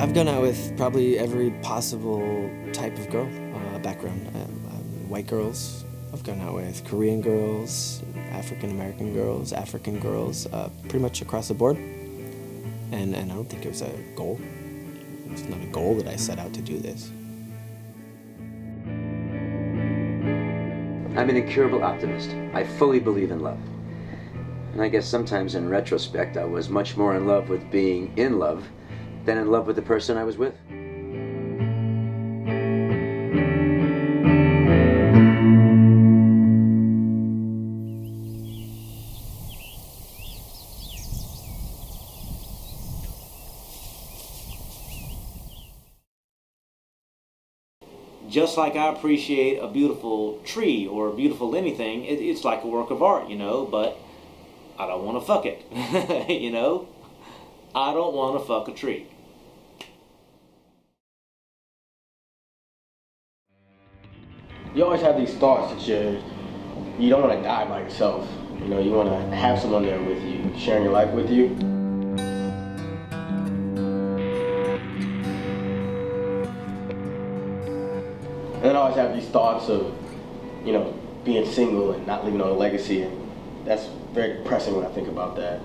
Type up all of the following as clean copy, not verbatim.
I've gone out with probably every possible type of girl, background. White girls. I've gone out with Korean girls, African American girls, African girls, pretty much across the board. And I don't think it was a goal. It's not a goal that I set out to do this. I'm an incurable optimist. I fully believe in love. And I guess sometimes in retrospect, I was much more in love with being in love than in love with the person I was with. Just like I appreciate a beautiful tree or a beautiful anything, it's like a work of art, but I don't want to fuck it, I don't want to fuck a tree. You always have these thoughts that you don't want to die by yourself. You want to have someone there with you, sharing your life with you. And then I always have these thoughts of, being single and not leaving on a legacy, and that's very depressing when I think about that.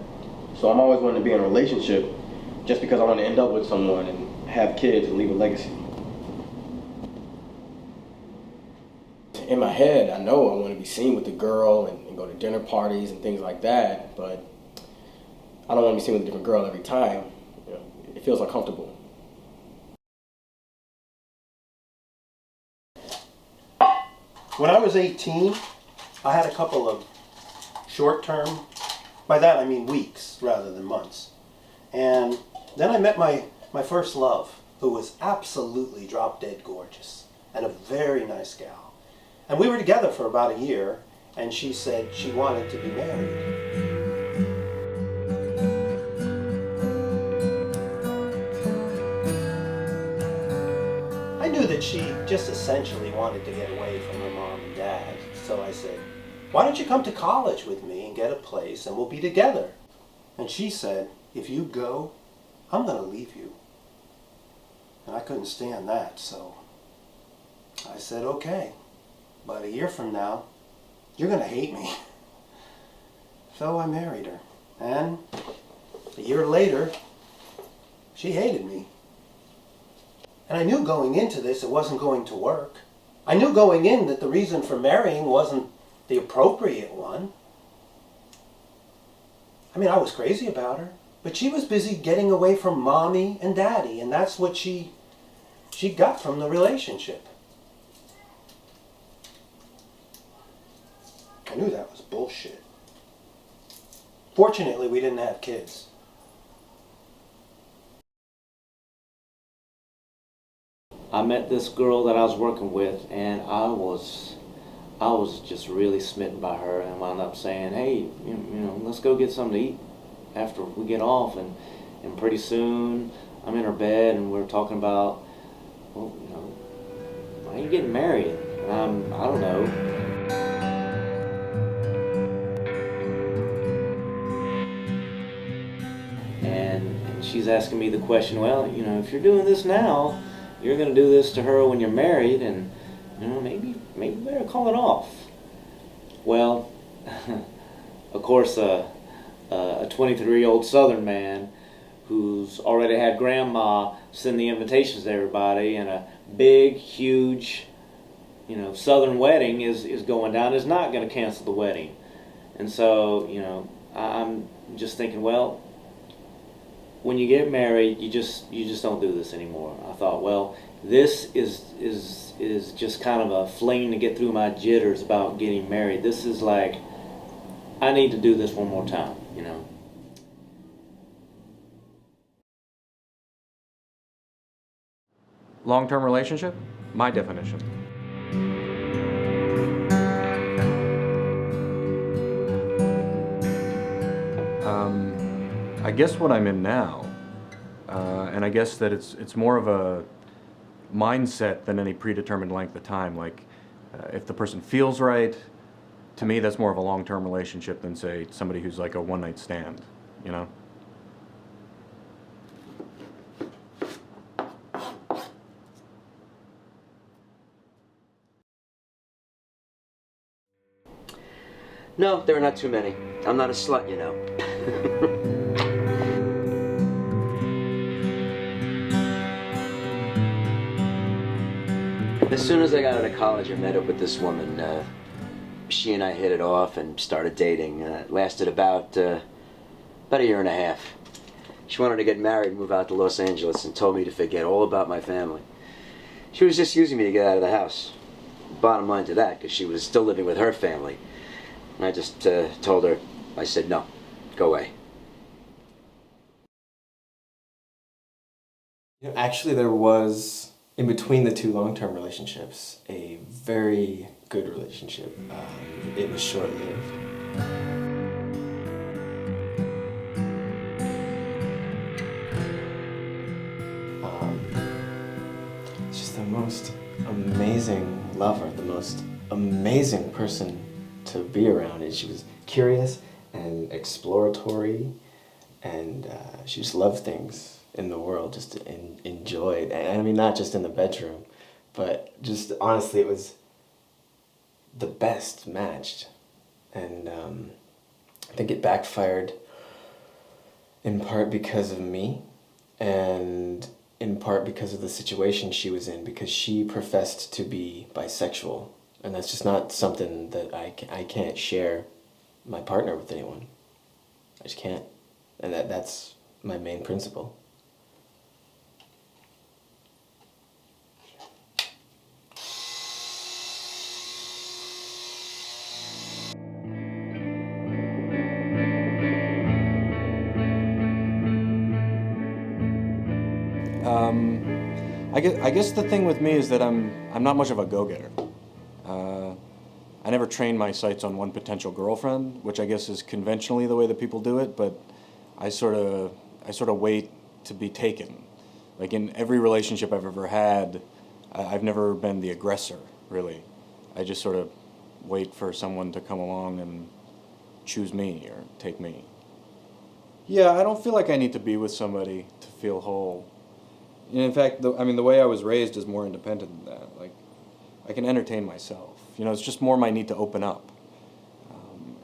So I'm always wanting to be in a relationship just because I want to end up with someone and have kids and leave a legacy. In my head, I know I want to be seen with the girl and go to dinner parties and things like that, but I don't want to be seen with a different girl every time. It feels uncomfortable. When I was 18, I had a couple of short-term, by that I mean weeks rather than months. And then I met my first love, who was absolutely drop-dead gorgeous and a very nice gal. And we were together for about a year, and she said she wanted to be married. I knew that she just essentially wanted to get away from her mom and dad, so I said, why don't you come to college with me and get a place and we'll be together? And she said, if you go, I'm going to leave you. And I couldn't stand that, so I said, okay, but a year from now, you're going to hate me. So I married her, and a year later, she hated me. And I knew going into this it wasn't going to work. I knew going in that the reason for marrying wasn't the appropriate one. I mean, I was crazy about her, but she was busy getting away from mommy and daddy, and that's what she got from the relationship. I knew that was bullshit. Fortunately, we didn't have kids. I met this girl that I was working with, and I was just really smitten by her, and wound up saying, hey, let's go get something to eat after we get off. And pretty soon I'm in her bed, and we're talking about, well, why are you getting married? And I don't know. And she's asking me the question, well, if you're doing this now, you're going to do this to her when you're married, and maybe better call it off. Well, of course, a 23-year-old Southern man who's already had grandma send the invitations to everybody, and a big, huge, Southern wedding is going down, is not going to cancel the wedding. And so, I'm just thinking, well, when you get married, you just don't do this anymore. I thought, well, this is just kind of a fling to get through my jitters about getting married. This is like, I need to do this one more time, Long-term relationship? My definition. I guess what I'm in now, and I guess that it's more of a mindset than any predetermined length of time. Like, if the person feels right, to me that's more of a long-term relationship than, say, somebody who's like a one-night stand, No, there are not too many. I'm not a slut, you know. As soon as I got out of college, I met up with this woman. She and I hit it off and started dating. It lasted about a year and a half. She wanted to get married and move out to Los Angeles and told me to forget all about my family. She was just using me to get out of the house. Bottom line to that, because she was still living with her family. And I just told her, I said, no, go away. Actually, there was, in between the two long-term relationships, a very good relationship. It was short-lived. It's just the most amazing lover, the most amazing person to be around. And she was curious and exploratory, and she just loved things in the world, just enjoyed. And I mean, not just in the bedroom, but just honestly, it was the best matched. And I think it backfired in part because of me, and in part because of the situation she was in, because she professed to be bisexual, and that's just not something that I can't share my partner with anyone. I just can't, and that's my main principle. I guess the thing with me is that I'm not much of a go-getter. I never train my sights on one potential girlfriend, which I guess is conventionally the way that people do it, but I sort of wait to be taken. Like in every relationship I've ever had, I've never been the aggressor, really. I just sort of wait for someone to come along and choose me or take me. Yeah, I don't feel like I need to be with somebody to feel whole. In fact, the way I was raised is more independent than that. Like, I can entertain myself. It's just more my need to open up.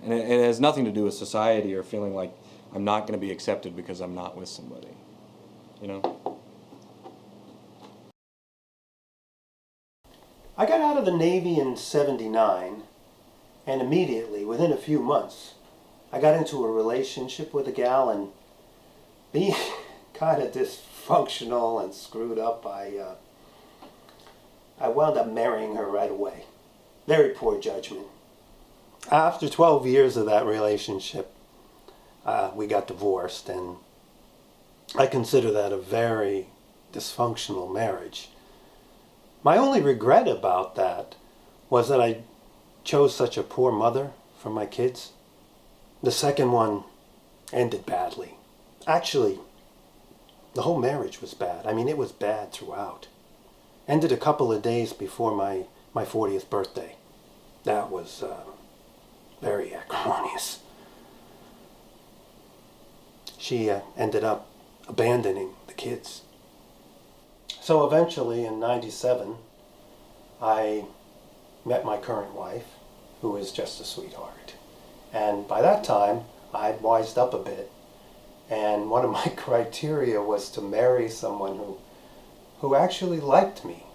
And it has nothing to do with society or feeling like I'm not going to be accepted because I'm not with somebody. I got out of the Navy in '79, and immediately, within a few months, I got into a relationship with a gal, and being kind of dysfunctional and screwed up, I wound up marrying her right away. Very poor judgment. After 12 years of that relationship, we got divorced, and I consider that a very dysfunctional marriage. My only regret about that was that I chose such a poor mother for my kids. The second one ended badly. Actually, the whole marriage was bad. I mean, it was bad throughout. Ended a couple of days before my 40th birthday. That was very acrimonious. She ended up abandoning the kids. So eventually, in '97, I met my current wife, who is just a sweetheart. And by that time, I'd wised up a bit. And one of my criteria was to marry someone who actually liked me.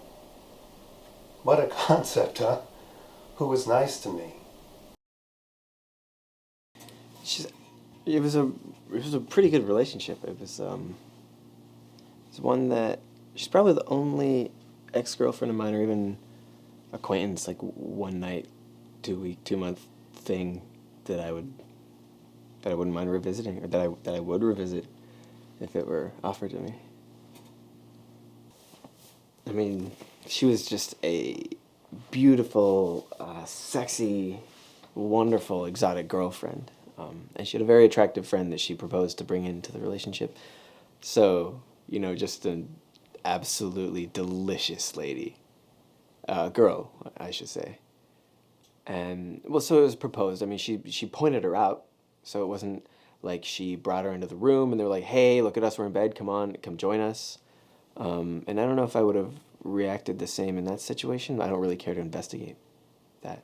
What a concept, huh? Who was nice to me. It was a pretty good relationship. It was one that she's probably the only ex-girlfriend of mine, or even acquaintance, like 1 night, 2 week, 2 month thing that I wouldn't mind revisiting, or that I would revisit if it were offered to me. I mean, she was just a beautiful, sexy, wonderful, exotic girlfriend. And she had a very attractive friend that she proposed to bring into the relationship. So, just an absolutely delicious lady. Girl, I should say. And, well, so it was proposed. I mean, she pointed her out. So it wasn't like she brought her into the room and they were like, hey, look at us, we're in bed, come join us. And I don't know if I would have reacted the same in that situation. I don't really care to investigate that.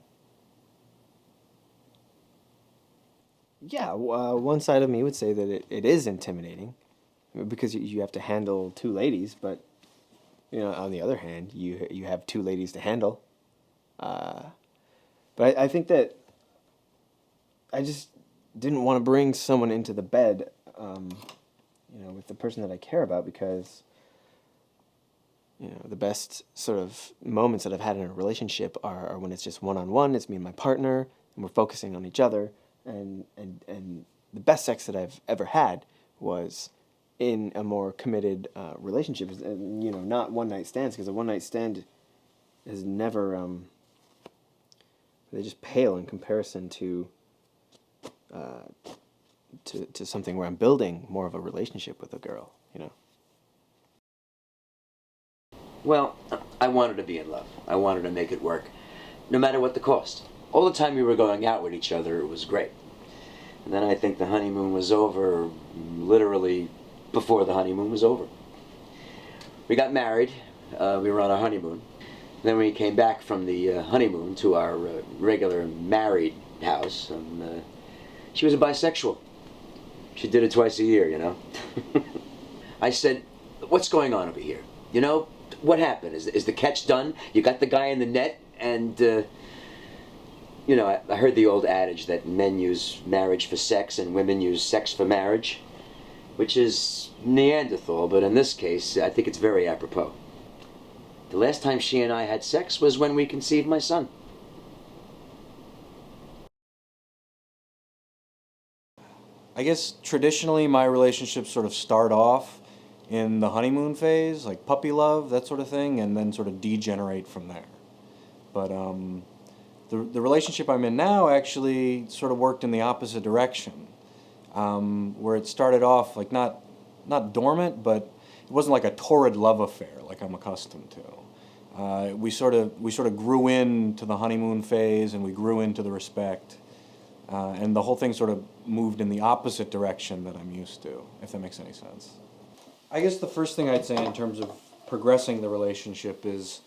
Yeah, one side of me would say that it is intimidating because you have to handle two ladies, but on the other hand, you have two ladies to handle. But I think that I just didn't want to bring someone into the bed, with the person that I care about because, the best sort of moments that I've had in a relationship are when it's just one-on-one, it's me and my partner, and we're focusing on each other, and the best sex that I've ever had was in a more committed relationship, and not one-night stands, because a one-night stand is never, they just pale in comparison to something where I'm building more of a relationship with a girl. Well, I wanted to be in love. I wanted to make it work, no matter what the cost. All the time we were going out with each other, it was great. And then I think the honeymoon was over, literally before the honeymoon was over. We got married. We were on our honeymoon. Then we came back from the honeymoon to our regular married house, and she was a bisexual. She did it twice a year. I said, "What's going on over here? What happened? Is the catch done? You got the guy in the net?" And, I heard the old adage that men use marriage for sex and women use sex for marriage, which is Neanderthal, but in this case, I think it's very apropos. The last time she and I had sex was when we conceived my son. I guess traditionally my relationships sort of start off in the honeymoon phase, like puppy love, that sort of thing, and then sort of degenerate from there. But the relationship I'm in now actually sort of worked in the opposite direction, where it started off like not dormant, but it wasn't like a torrid love affair like I'm accustomed to. We sort of grew into the honeymoon phase, and we grew into the respect, and the whole thing sort of moved in the opposite direction that I'm used to, if that makes any sense. I guess the first thing I'd say in terms of progressing the relationship is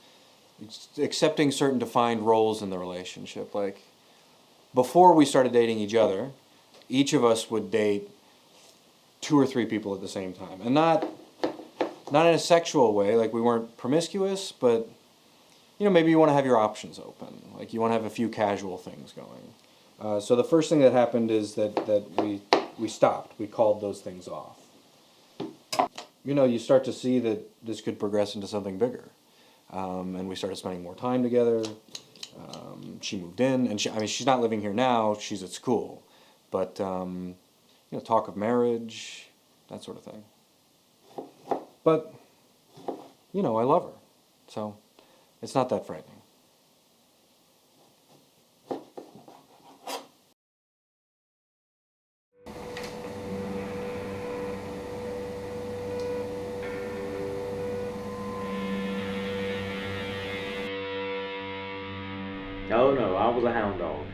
accepting certain defined roles in the relationship. Like, before we started dating each other, each of us would date 2 or 3 people at the same time. And not in a sexual way, like we weren't promiscuous, but maybe you want to have your options open. Like you want to have a few casual things going. So the first thing that happened is that we stopped. We called those things off. You start to see that this could progress into something bigger. And we started spending more time together. She moved in, and she's not living here now. She's at school. But, talk of marriage, that sort of thing. But, I love her. So it's not that frightening. Oh no, I was a hound dog.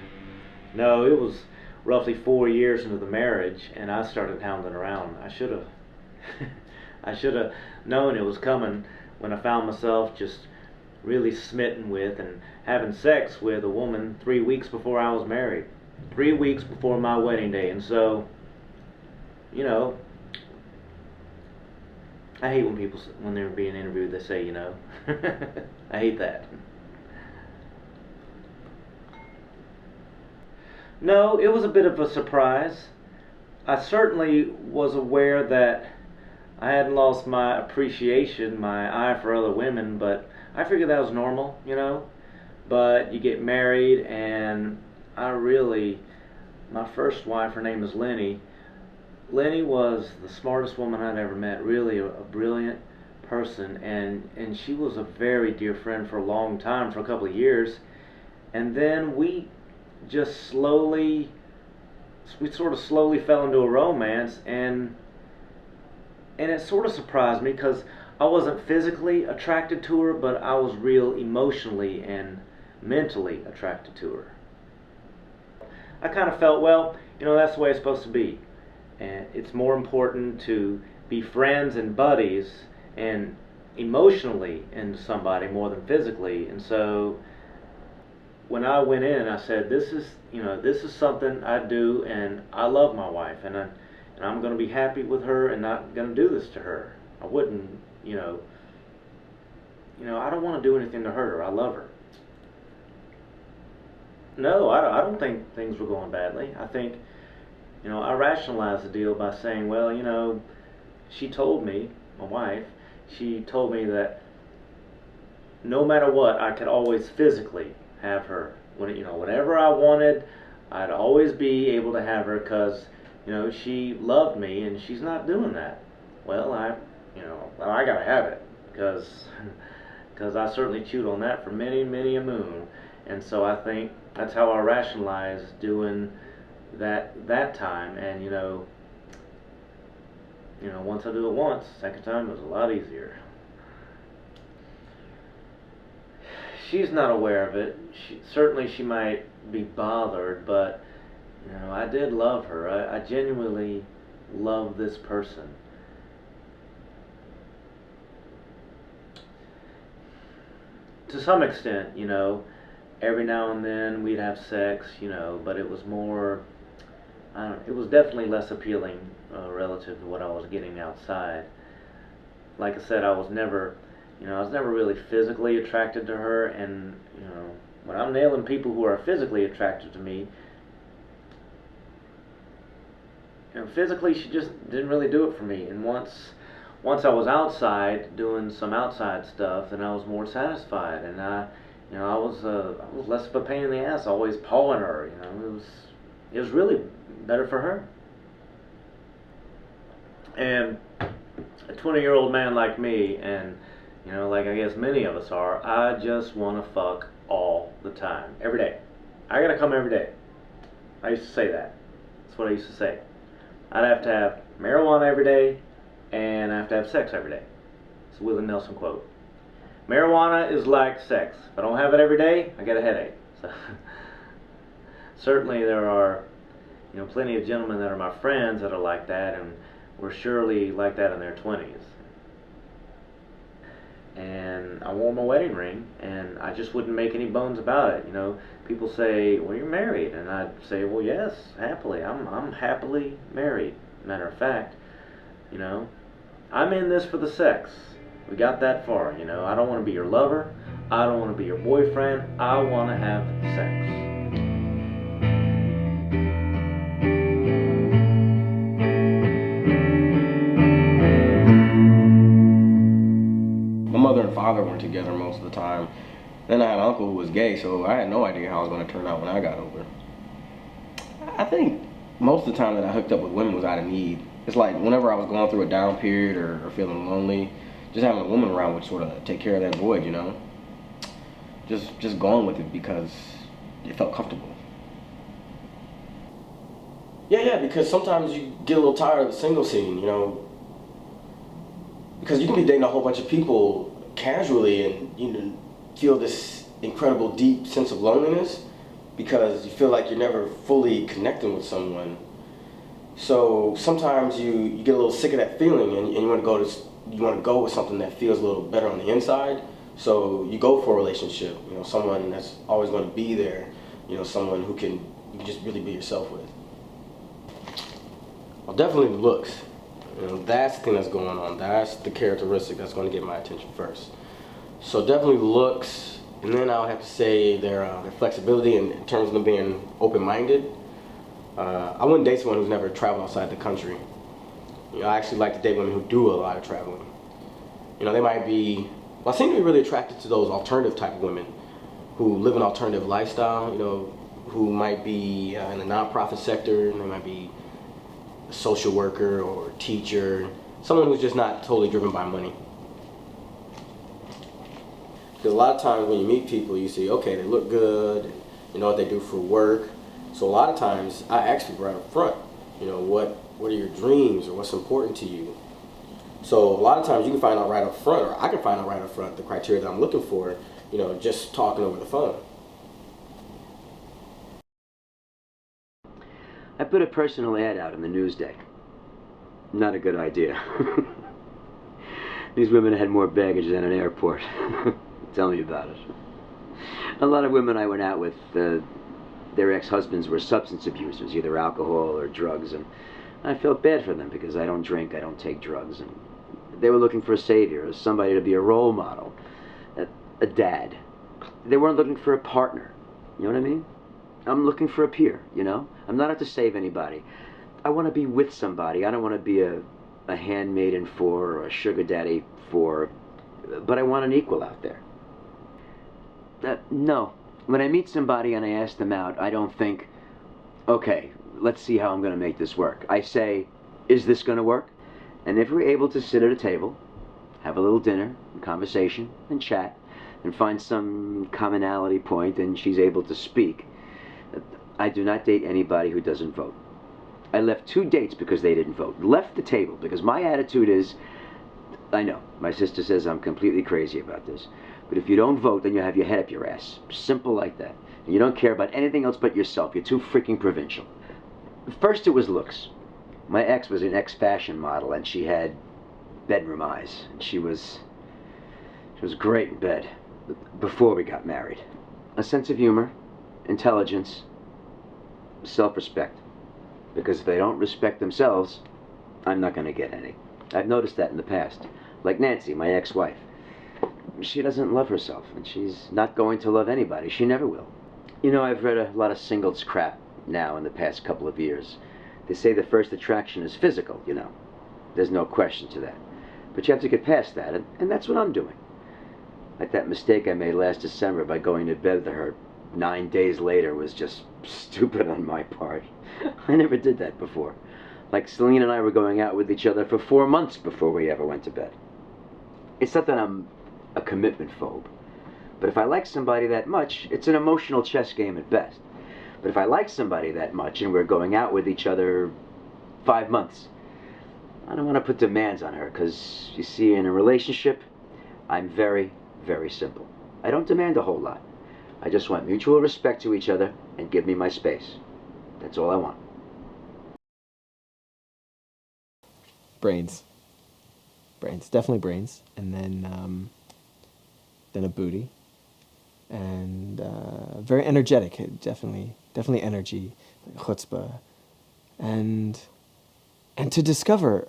No, it was roughly 4 years into the marriage, and I started hounding around. I should have, I should have known it was coming when I found myself just really smitten with and having sex with a woman 3 weeks before I was married, 3 weeks before my wedding day, and so, I hate when people, when they're being interviewed, they say, I hate that. No, it was a bit of a surprise. I certainly was aware that I hadn't lost my appreciation, my eye for other women, but I figured that was normal, But you get married, and my first wife, her name is Lenny. Lenny was the smartest woman I'd ever met, really a brilliant person, and she was a very dear friend for a long time, for a couple of years. And then we sort of slowly fell into a romance, and it sort of surprised me because I wasn't physically attracted to her, but I was real emotionally and mentally attracted to her. I kind of felt, well, that's the way it's supposed to be, and it's more important to be friends and buddies and emotionally into somebody more than physically, and so when I went in, I said, this is something I do, and I love my wife, and I'm going to be happy with her, and not going to do this to her. I wouldn't, I don't want to do anything to hurt her. I love her. No, I don't think things were going badly. I think, I rationalized the deal by saying, well, she told me, my wife, she told me that no matter what, I could always physically have her. Whenever I wanted, I'd always be able to have her because, she loved me, and she's not doing that. Well, I gotta have it because I certainly chewed on that for many, many a moon. And so I think that's how I rationalized doing that time. And once I do it once, second time was a lot easier. She's not aware of it. Certainly she might be bothered, but I did love her. I genuinely love this person. To some extent, every now and then we'd have sex, but it was more, it was definitely less appealing relative to what I was getting outside. Like I said, I was never really physically attracted to her, and, when I'm nailing people who are physically attracted to me, physically she just didn't really do it for me. And once I was outside doing some outside stuff, then I was more satisfied, and I was less of a pain in the ass, always pawing her. It was really better for her. And a 20-year-old man like me, and like I guess many of us are, I just want to fuck all the time, every day. I gotta come every day. I used to say that. That's what I used to say. I'd have to have marijuana every day, and I have to have sex every day. It's a Willie Nelson quote. Marijuana is like sex. If I don't have it every day, I get a headache. So certainly there are, plenty of gentlemen that are my friends that are like that, and were surely like that in their 20s. And I wore my wedding ring, and I just wouldn't make any bones about it. People say, well, you're married, and I'd say, well, yes, happily. I'm happily married. Matter of fact, I'm in this for the sex. We got that far. I don't want to be your lover. I don't want to be your boyfriend. I want to have sex. My mother and father weren't together most of the time. Then I had an uncle who was gay, so I had no idea how it was going to turn out when I got older. I think most of the time that I hooked up with women was out of need. It's like whenever I was going through a down period or feeling lonely, just having a woman around would sort of take care of that void, Just going with it because it felt comfortable. Yeah, because sometimes you get a little tired of the single scene, because you can be dating a whole bunch of people casually and feel this incredible deep sense of loneliness because you feel like you're never fully connecting with someone. So sometimes you get a little sick of that feeling, and you want to go with something that feels a little better on the inside. So you go for a relationship, someone that's always going to be there, someone you can just really be yourself with. Well, definitely looks. That's the thing that's going on. That's the characteristic that's going to get my attention first. So definitely looks, and then I'll have to say their flexibility in terms of them being open-minded. I wouldn't date someone who's never traveled outside the country. I actually like to date women who do a lot of traveling. They might be, I seem to be really attracted to those alternative type of women who live an alternative lifestyle, who might be in the nonprofit sector, and they might be a social worker or a teacher, someone who's just not totally driven by money. Because a lot of times when you meet people, you see, okay, they look good, and you know what they do for work. So a lot of times I ask people right up front, what are your dreams or what's important to you? So a lot of times you can find out right up front, or I can find out right up front the criteria that I'm looking for, just talking over the phone. I put a personal ad out in the Newsday. Not a good idea. These women had more baggage than an airport. Tell me about it. A lot of women I went out with, their ex-husbands were substance abusers, either alcohol or drugs, and I felt bad for them because I don't drink, I don't take drugs, and they were looking for a savior, somebody to be a role model, a dad. They weren't looking for a partner, you know what I mean? I'm looking for a peer, you know? I'm not out to save anybody. I want to be with somebody. I don't want to be a handmaiden for or a sugar daddy for, but I want an equal out there. No. When I meet somebody and I ask them out, I don't think, okay, let's see how I'm going to make this work. I say, is this going to work? And if we're able to sit at a table, have a little dinner, and conversation, and chat, and find some commonality point, and she's able to speak, I do not date anybody who doesn't vote. I left 2 dates because they didn't vote. Left the table because my attitude is, I know, my sister says I'm completely crazy about this, but if you don't vote, then you have your head up your ass. Simple like that. And you don't care about anything else but yourself. You're too freaking provincial. First it was looks. My ex was an ex-fashion model, and she had bedroom eyes. And she was great in bed before we got married. A sense of humor, intelligence, self-respect. Because if they don't respect themselves, I'm not going to get any. I've noticed that in the past. Like Nancy, my ex-wife. She doesn't love herself, and she's not going to love anybody. She never will. You know, I've read a lot of singles crap now in the past couple of years. They say the first attraction is physical, you know. There's no question to that. But you have to get past that, and that's what I'm doing. Like that mistake I made last December by going to bed with her 9 days later was just stupid on my part. I never did that before. Like Celine and I were going out with each other for 4 months before we ever went to bed. It's not that I'm a commitment phobe, but if I like somebody that much, it's an emotional chess game at best. But if I like somebody that much and we're going out with each other 5 months, I don't want to put demands on her, because you see, in a relationship, I'm very, very simple. I don't demand a whole lot. I just want mutual respect to each other and give me my space. That's all I want. Brains. Definitely brains. And then a booty. And very energetic. Definitely energy, chutzpah. And to discover,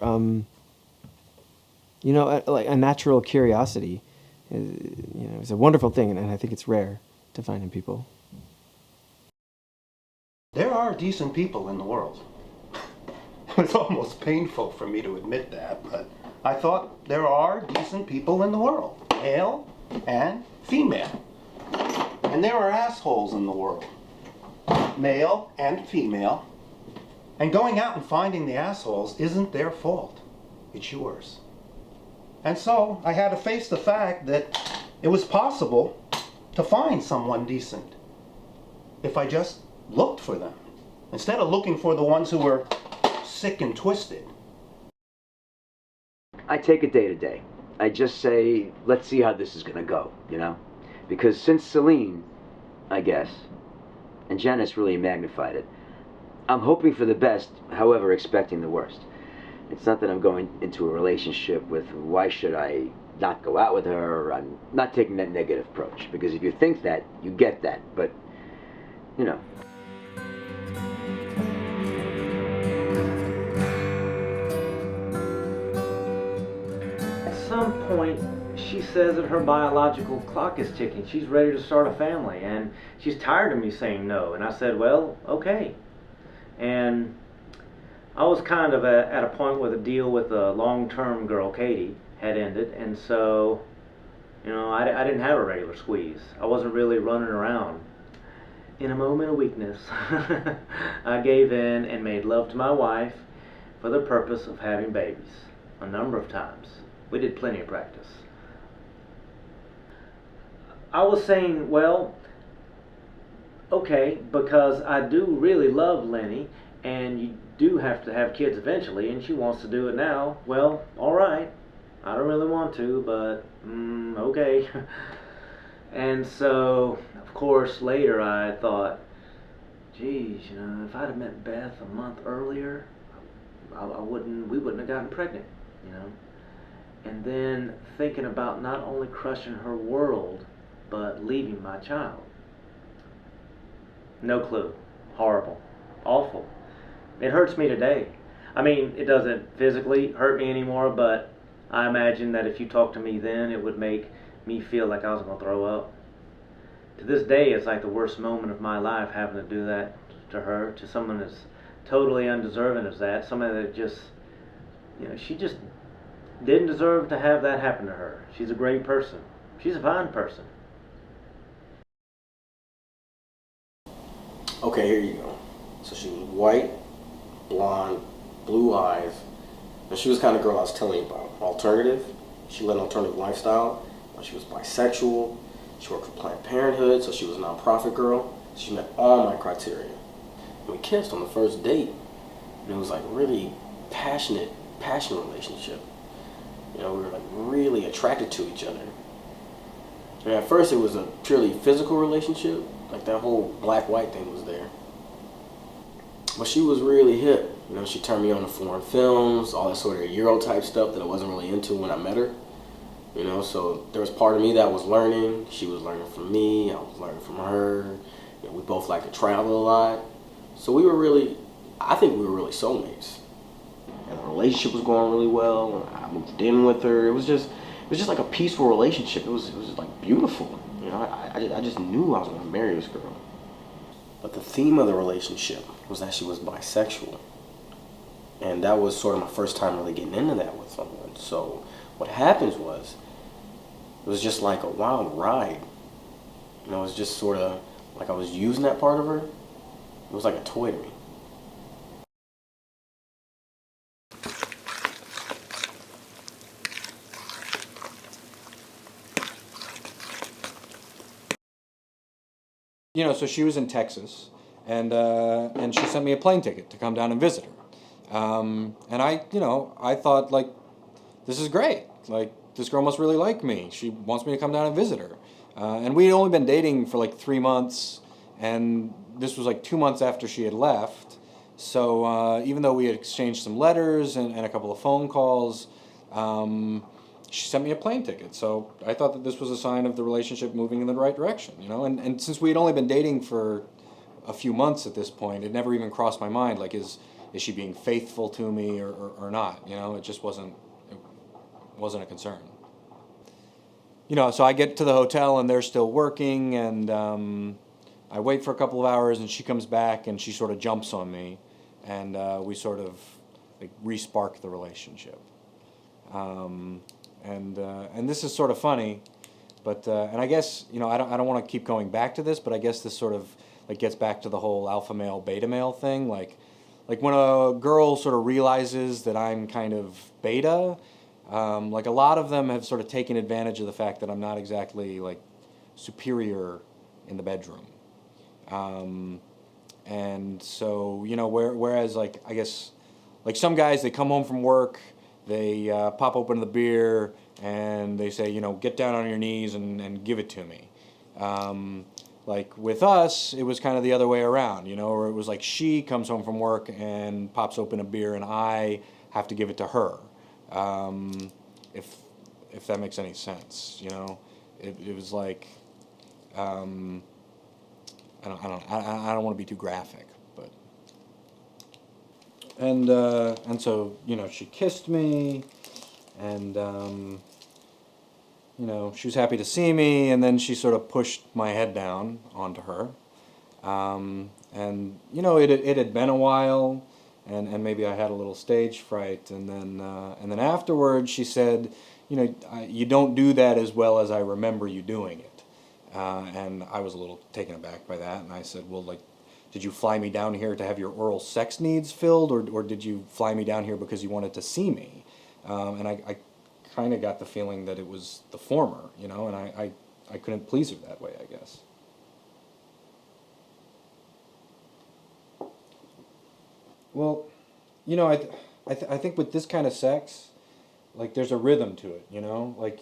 like a natural curiosity, is a wonderful thing, and I think it's rare to find in people. There are decent people in the world. It's almost painful for me to admit that, but I thought there are decent people in the world, male and female. And there are assholes in the world, male and female. And going out and finding the assholes isn't their fault. It's yours. And so I had to face the fact that it was possible to find someone decent if I just looked for them, instead of looking for the ones who were sick and twisted. I take it day to day. I just say, let's see how this is going to go, you know? Because since Celine, I guess, and Janice really magnified it, I'm hoping for the best, however expecting the worst. It's not that I'm going into a relationship with, why should I not go out with her, or I'm not taking that negative approach. Because if you think that, you get that. But, you know. At some point, she says that her biological clock is ticking. She's ready to start a family, and she's tired of me saying no. And I said, well, okay. And I was kind of at a point where the deal with the long-term girl, Katie, had ended, and so, I didn't have a regular squeeze. I wasn't really running around. In a moment of weakness, I gave in and made love to my wife for the purpose of having babies, a number of times. We did plenty of practice. I was saying, well, okay, because I do really love Lenny, and you do have to have kids eventually, and she wants to do it now. Well, all right. I don't really want to, but okay. And so, of course, later I thought, geez, if I'd have met Beth a month earlier, we wouldn't have gotten pregnant, And then thinking about not only crushing her world, but leaving my child? No clue. Horrible. Awful. It hurts me today. I mean, it doesn't physically hurt me anymore, but I imagine that if you talked to me then, it would make me feel like I was going to throw up. To this day, it's like the worst moment of my life having to do that to her, to someone as totally undeserving as that, somebody that just, she just didn't deserve to have that happen to her. She's a great person. She's a fine person. Okay, here you go. So she was white, blonde, blue eyes, and she was the kind of girl I was telling you about. Alternative. She led an alternative lifestyle. She was bisexual. She worked for Planned Parenthood, so she was a nonprofit girl. She met all my criteria. And we kissed on the first date. And it was like really passionate relationship. We were like really attracted to each other. And at first it was a purely physical relationship. Like that whole black-white thing was there. But she was really hip. She turned me on to foreign films, all that sort of Euro type stuff that I wasn't really into when I met her. So there was part of me that was learning. She was learning from me. I was learning from her. We both like to travel a lot. So I think we were really soulmates. And the relationship was going really well. And I moved in with her. It was just like a peaceful relationship. It was just like beautiful. I just knew I was going to marry this girl. But the theme of the relationship was that she was bisexual. And that was sort of my first time really getting into that with someone. So what happens was, it was just like a wild ride. It was just sort of like I was using that part of her. It was like a toy to me. So she was in Texas, and she sent me a plane ticket to come down and visit her. And I thought, like, this is great. Like, this girl must really like me. She wants me to come down and visit her. And we had only been dating for like 3 months, and this was like 2 months after she had left. So even though we had exchanged some letters and a couple of phone calls, she sent me a plane ticket. So I thought that this was a sign of the relationship moving in the right direction, And since we had only been dating for a few months at this point, it never even crossed my mind, like, is she being faithful to me or not? It just wasn't a concern. So I get to the hotel and they're still working, and I wait for a couple of hours, and she comes back and she sort of jumps on me, and we sort of like re-spark the relationship. And this is sort of funny, but and I guess I don't want to keep going back to this, but I guess this sort of like gets back to the whole alpha male beta male thing, like when a girl sort of realizes that I'm kind of beta. Like a lot of them have sort of taken advantage of the fact that I'm not exactly like superior in the bedroom. And so, whereas like, I guess, like some guys, they come home from work, they pop open the beer and they say, get down on your knees and give it to me. Like with us, it was kind of the other way around, or it was like she comes home from work and pops open a beer and I have to give it to her. If that makes any sense, it was like, I don't want to be too graphic, but, and so, she kissed me, and, she was happy to see me, and then she sort of pushed my head down onto her, and, it had been a while, and maybe I had a little stage fright, and then afterwards she said, you don't do that as well as I remember you doing it, and I was a little taken aback by that, and I said, well, like, did you fly me down here to have your oral sex needs filled, or did you fly me down here because you wanted to see me? And I kind of got the feeling that it was the former, and I couldn't please her that way, I guess. Well, I think with this kind of sex, like, there's a rhythm to it, like,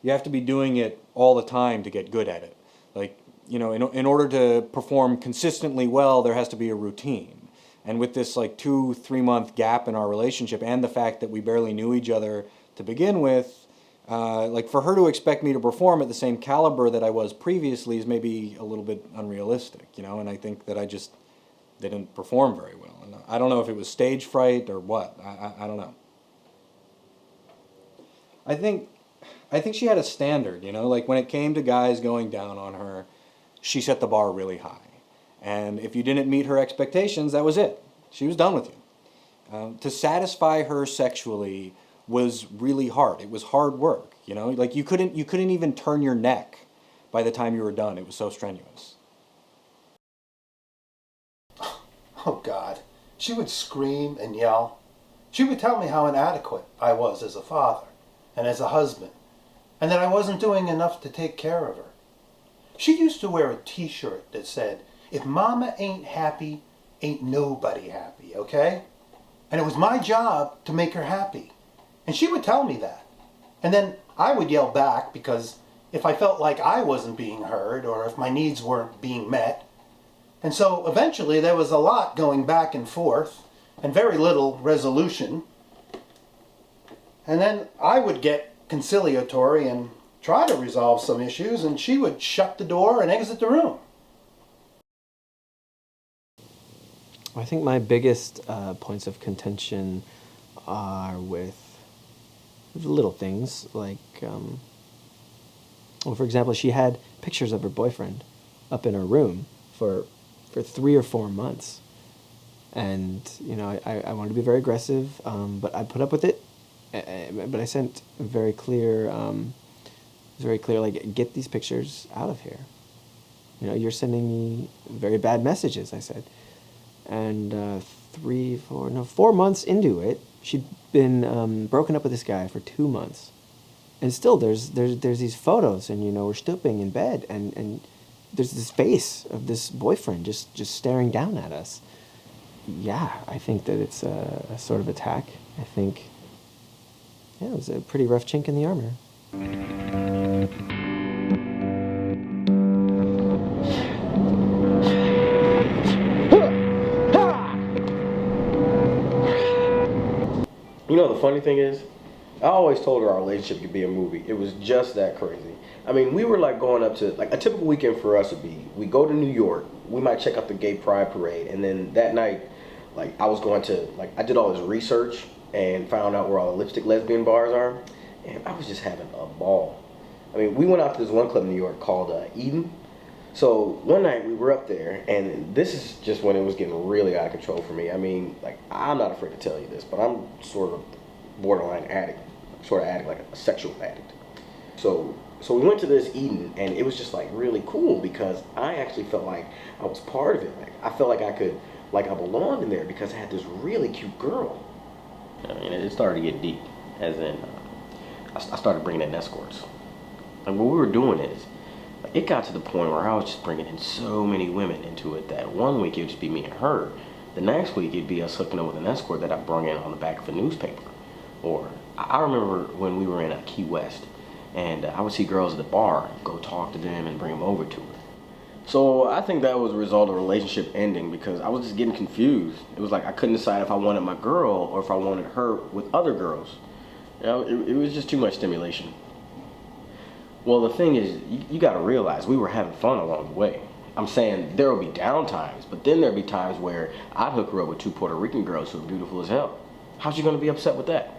you have to be doing it all the time to get good at it. Like, in order to perform consistently well, there has to be a routine. And with this, like, 2-3 month gap in our relationship, and the fact that we barely knew each other to begin with, Like for her to expect me to perform at the same caliber that I was previously is maybe a little bit unrealistic, you know, and I think that I just didn't perform very well. And I don't know if it was stage fright or what. I don't know. I think she had a standard, you know, like when it came to guys going down on her, she set the bar really high. And if you didn't meet her expectations, that was it. She was done with you. To satisfy her sexually was really hard. It was hard work, you know, like you couldn't even turn your neck by the time you were done. It was so strenuous. Oh God, she would scream and yell. She would tell me how inadequate I was as a father and as a husband, and that I wasn't doing enough to take care of her. She used to wear a t-shirt that said, "If mama ain't happy, ain't nobody happy," okay? And it was my job to make her happy. And she would tell me that. And then I would yell back, because if I felt like I wasn't being heard or if my needs weren't being met. And so eventually there was a lot going back and forth and very little resolution. And then I would get conciliatory and try to resolve some issues, and she would shut the door and exit the room. I think my biggest points of contention are with little things like, well, for example, she had pictures of her boyfriend up in her room for 3 or 4 months. And, you know, I wanted to be very aggressive, but I put up with it. But I sent very clear, like, get these pictures out of here. You know, you're sending me very bad messages, I said. And 4 months into it, she'd been broken up with this guy for 2 months. And still there's these photos, and, you know, we're stooping in bed, and there's this face of this boyfriend just staring down at us. Yeah, I think that it's a sort of attack. I think, yeah, it was a pretty rough chink in the armor. You know, the funny thing is, I always told her our relationship could be a movie. It was just that crazy. I mean, we were like going up to, like, a typical weekend for us would be, we go to New York, we might check out the gay pride parade, and then that night, like, I was going to, like, I did all this research and found out where all the lipstick lesbian bars are, and I was just having a ball. I mean, we went out to this one club in New York called Eden. So one night we were up there, and this is just when it was getting really out of control for me. I mean, like, I'm not afraid to tell you this, but I'm sort of borderline addict, like a sexual addict. So we went to this Eden, and it was just like really cool because I actually felt like I was part of it. Like, I felt like I belonged in there because I had this really cute girl. I mean, it started to get deep, as in, I started bringing in escorts. And what we were doing is, it got to the point where I was just bringing in so many women into it that one week it would just be me and her. The next week it'd be us hooking up with an escort that I brung in on the back of a newspaper. Or I remember when we were in Key West, and I would see girls at the bar, go talk to them and bring them over to her. So I think that was a result of a relationship ending because I was just getting confused. It was like I couldn't decide if I wanted my girl or if I wanted her with other girls. You know, it was just too much stimulation. Well, the thing is, you got to realize we were having fun along the way. I'm saying there will be down times, but then there'll be times where I'd hook her up with 2 Puerto Rican girls who are beautiful as hell. How's she going to be upset with that?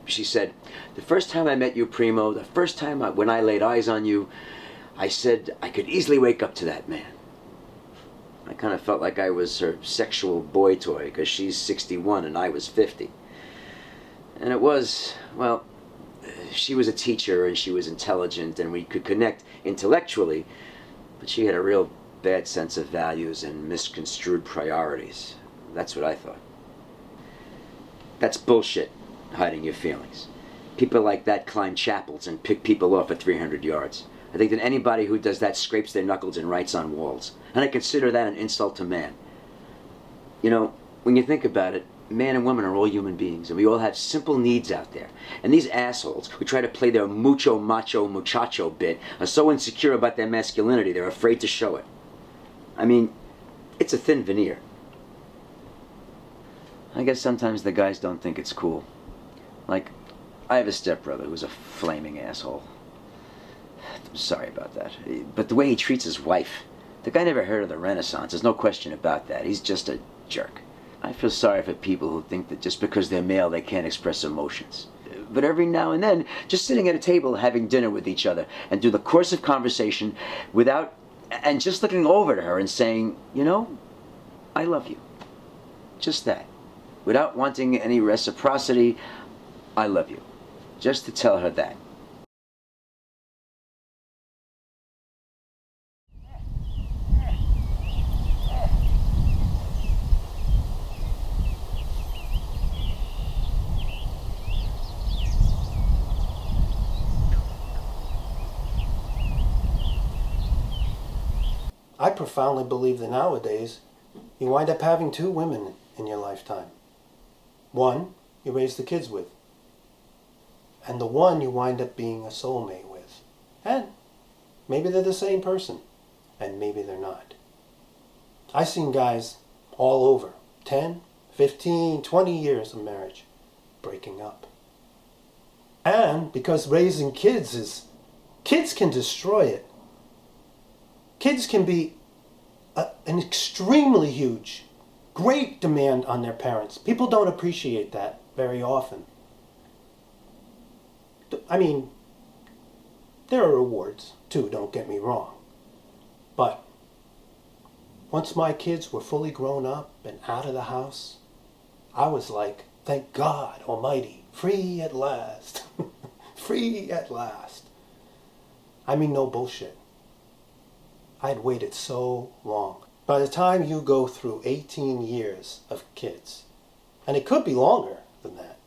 She said, the first time I met you, Primo, the first time when I laid eyes on you, I said I could easily wake up to that man. I kind of felt like I was her sexual boy toy because she's 61 and I was 50. And it was, well, she was a teacher and she was intelligent and we could connect intellectually, but she had a real bad sense of values and misconstrued priorities. That's what I thought. That's bullshit, hiding your feelings. People like that climb chapels and pick people off at 300 yards. I think that anybody who does that scrapes their knuckles and writes on walls. And I consider that an insult to man. You know, when you think about it, man and woman are all human beings, and we all have simple needs out there. And these assholes who try to play their mucho, macho, muchacho bit are so insecure about their masculinity they're afraid to show it. I mean, it's a thin veneer. I guess sometimes the guys don't think it's cool. Like, I have a stepbrother who's a flaming asshole. I'm sorry about that. But the way he treats his wife, the guy never heard of the Renaissance. There's no question about that. He's just a jerk. I feel sorry for people who think that just because they're male they can't express emotions. But every now and then, just sitting at a table having dinner with each other and through the course of conversation and just looking over to her and saying, you know, I love you. Just that. Without wanting any reciprocity, I love you. Just to tell her that. I profoundly believe that nowadays you wind up having two women in your lifetime. One you raise the kids with, and the one you wind up being a soulmate with. And maybe they're the same person, and maybe they're not. I've seen guys all over, 10, 15, 20 years of marriage, breaking up. And because raising kids can destroy it. Kids can be an extremely huge, great demand on their parents. People don't appreciate that very often. I mean, there are rewards too, don't get me wrong. But once my kids were fully grown up and out of the house, I was like, thank God Almighty, free at last. Free at last. I mean, no bullshit. I had waited so long. By the time you go through 18 years of kids, and it could be longer than that,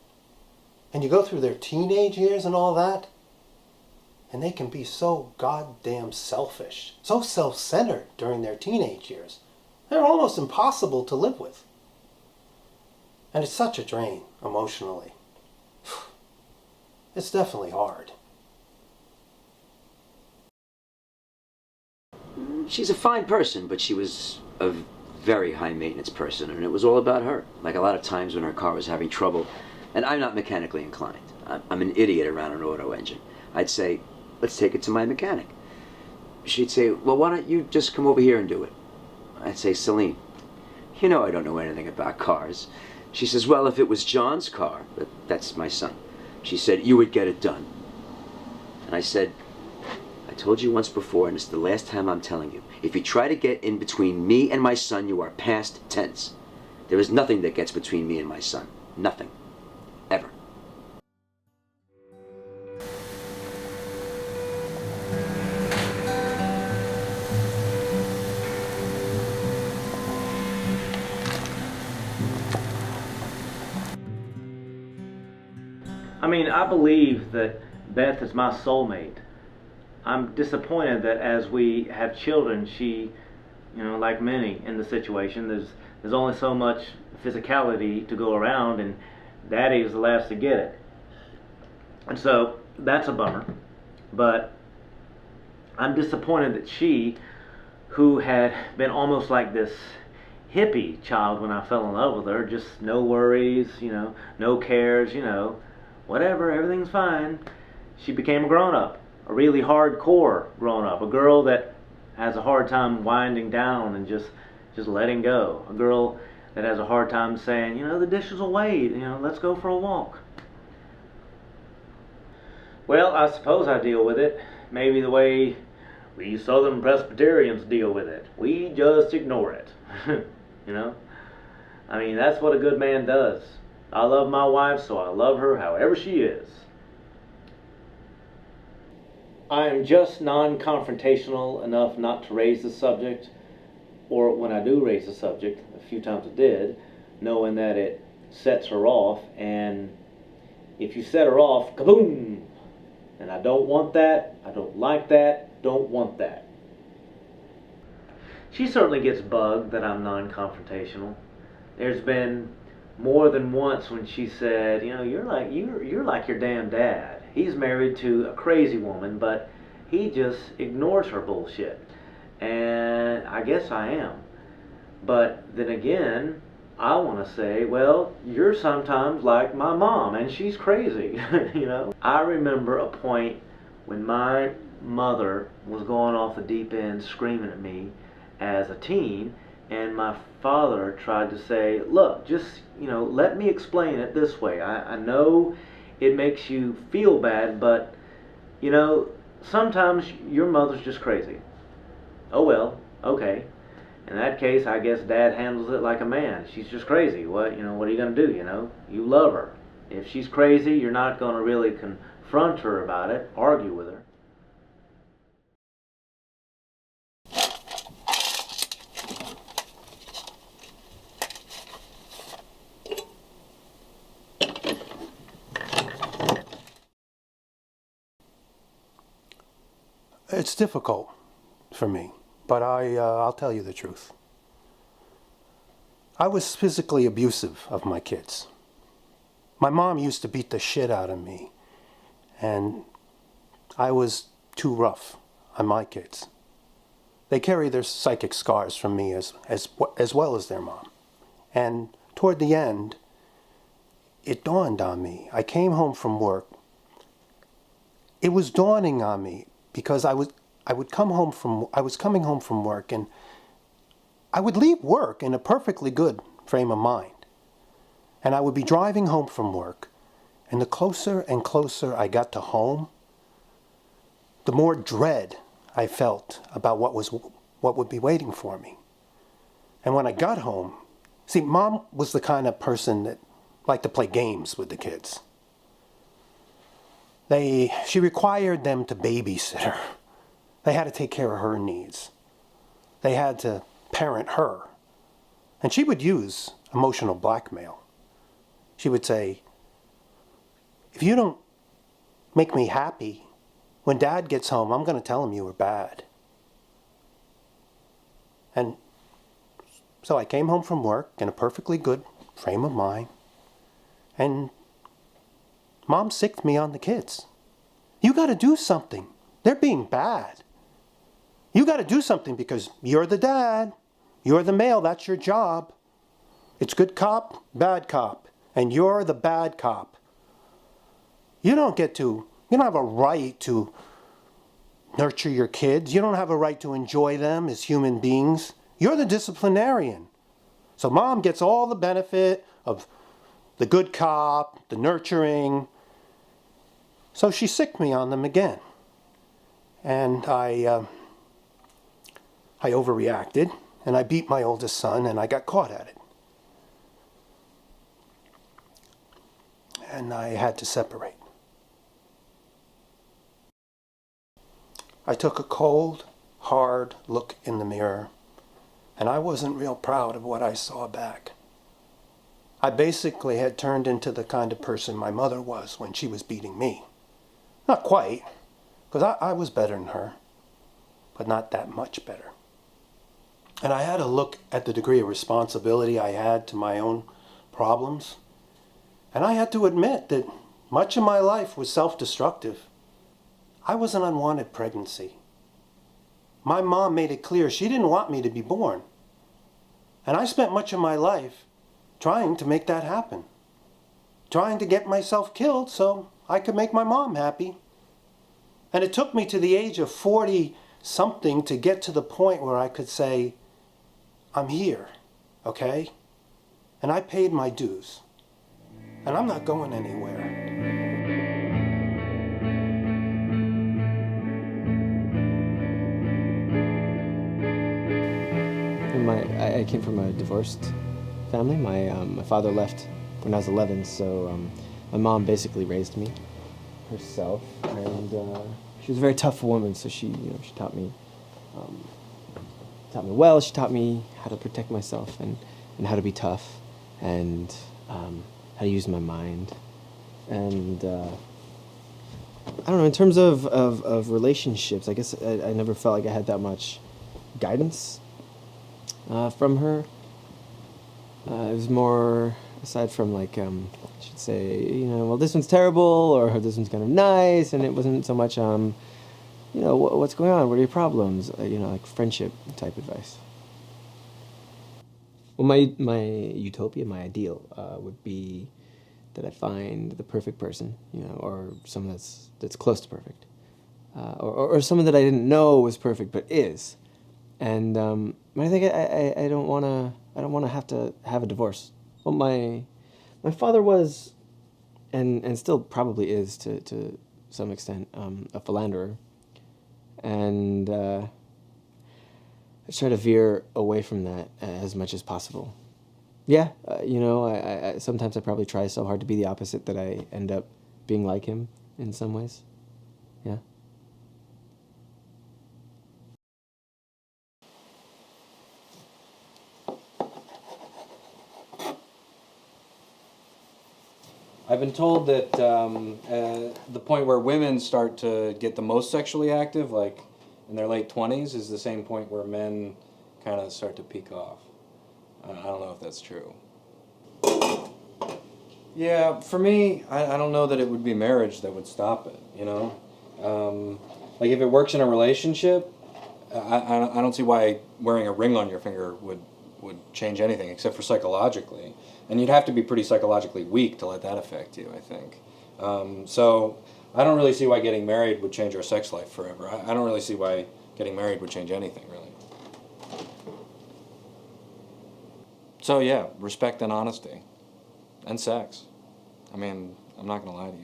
and you go through their teenage years and all that, and they can be so goddamn selfish, so self-centered during their teenage years, they're almost impossible to live with. And it's such a drain emotionally. It's definitely hard. She's a fine person, but she was a very high-maintenance person, and it was all about her. Like a lot of times when her car was having trouble, and I'm not mechanically inclined. I'm an idiot around an auto engine. I'd say, let's take it to my mechanic. She'd say, well, why don't you just come over here and do it? I'd say, Celine, you know I don't know anything about cars. She says, well, if it was John's car, that's my son, she said, you would get it done. And I said, I told you once before, and it's the last time I'm telling you. If you try to get in between me and my son, you are past tense. There is nothing that gets between me and my son. Nothing. Ever. I mean, I believe that Beth is my soulmate. I'm disappointed that as we have children, she, you know, like many in the situation, there's only so much physicality to go around, and Daddy is the last to get it. And so that's a bummer. But I'm disappointed that she, who had been almost like this hippie child when I fell in love with her, just no worries, you know, no cares, you know, whatever, everything's fine. She became a grown-up, a really hardcore grown-up, a girl that has a hard time winding down and just letting go, a girl that has a hard time saying, you know, the dishes will wait, you know, let's go for a walk. Well, I suppose I deal with it maybe the way we Southern Presbyterians deal with it. We just ignore it. You know? I mean, that's what a good man does. I love my wife, so I love her however she is. I am just non-confrontational enough not to raise the subject, or when I do raise the subject, a few times I did, knowing that it sets her off, and if you set her off, kaboom! And I don't want that, I don't like that, don't want that. She certainly gets bugged that I'm non-confrontational. There's been more than once when she said, you know, you're like your damn dad. He's married to a crazy woman, but he just ignores her bullshit. And I guess I am. But then again, I want to say, well, you're sometimes like my mom, and she's crazy, you know? I remember a point when my mother was going off the deep end screaming at me as a teen, and my father tried to say, look, just, let me explain it this way. I know it makes you feel bad, but, sometimes your mother's just crazy. Oh well, okay. In that case, I guess Dad handles it like a man. She's just crazy. What are you going to do, You love her. If she's crazy, you're not going to really confront her about it, argue with her. It's difficult for me, but I'll tell you the truth. I was physically abusive of my kids. My mom used to beat the shit out of me, and I was too rough on my kids. They carry their psychic scars from me as well as their mom. And toward the end, it dawned on me. I came home from work. It was dawning on me because I was coming home from work, and I would leave work in a perfectly good frame of mind. And I would be driving home from work, and the closer and closer I got to home, the more dread I felt about what would be waiting for me. And when I got home, see, Mom was the kind of person that liked to play games with the kids. She required them to babysit her. They had to take care of her needs. They had to parent her. And she would use emotional blackmail. She would say, if you don't make me happy, when Dad gets home, I'm going to tell him you were bad. And so I came home from work in a perfectly good frame of mind, and Mom sicked me on the kids. You got to do something. They're being bad. You got to do something because you're the dad. You're the male. That's your job. It's good cop, bad cop. And you're the bad cop. You don't have a right to nurture your kids. You don't have a right to enjoy them as human beings. You're the disciplinarian. So Mom gets all the benefit of the good cop, the nurturing. So she sicked me on them again. And I overreacted, and I beat my oldest son, and I got caught at it. And I had to separate. I took a cold, hard look in the mirror, and I wasn't real proud of what I saw back. I basically had turned into the kind of person my mother was when she was beating me. Not quite, because I was better than her, but not that much better. And I had to look at the degree of responsibility I had to my own problems. And I had to admit that much of my life was self-destructive. I was an unwanted pregnancy. My mom made it clear she didn't want me to be born. And I spent much of my life trying to make that happen. Trying to get myself killed so I could make my mom happy. And it took me to the age of 40-something to get to the point where I could say, I'm here, okay? And I paid my dues. And I'm not going anywhere. I came from a divorced family. My father left when I was 11, so my mom basically raised me herself, and she was a very tough woman. So she taught me well. She taught me how to protect myself and how to be tough, and how to use my mind. And I don't know, in terms of relationships, I guess I never felt like I had that much guidance from her. It was more, aside from she'd say, well, this one's terrible, or this one's kind of nice, and it wasn't so much, what's going on, what are your problems, like friendship type advice. Well, my utopia, my ideal, would be that I find the perfect person, or someone that's close to perfect, or someone that I didn't know was perfect but is. And I think I don't want to have a divorce. Well, my father was, and still probably is to some extent, a philanderer, and I try to veer away from that as much as possible. Yeah, I sometimes I probably try so hard to be the opposite that I end up being like him in some ways. Yeah. I've been told that the point where women start to get the most sexually active, like in their late 20s, is the same point where men kind of start to peak off. I don't know if that's true. Yeah, for me, I don't know that it would be marriage that would stop it, Like if it works in a relationship, I don't see why wearing a ring on your finger would change anything except for psychologically. And you'd have to be pretty psychologically weak to let that affect you, I think. So I don't really see why getting married would change our sex life forever. I don't really see why getting married would change anything, really. So yeah, respect and honesty. And sex. I mean, I'm not going to lie to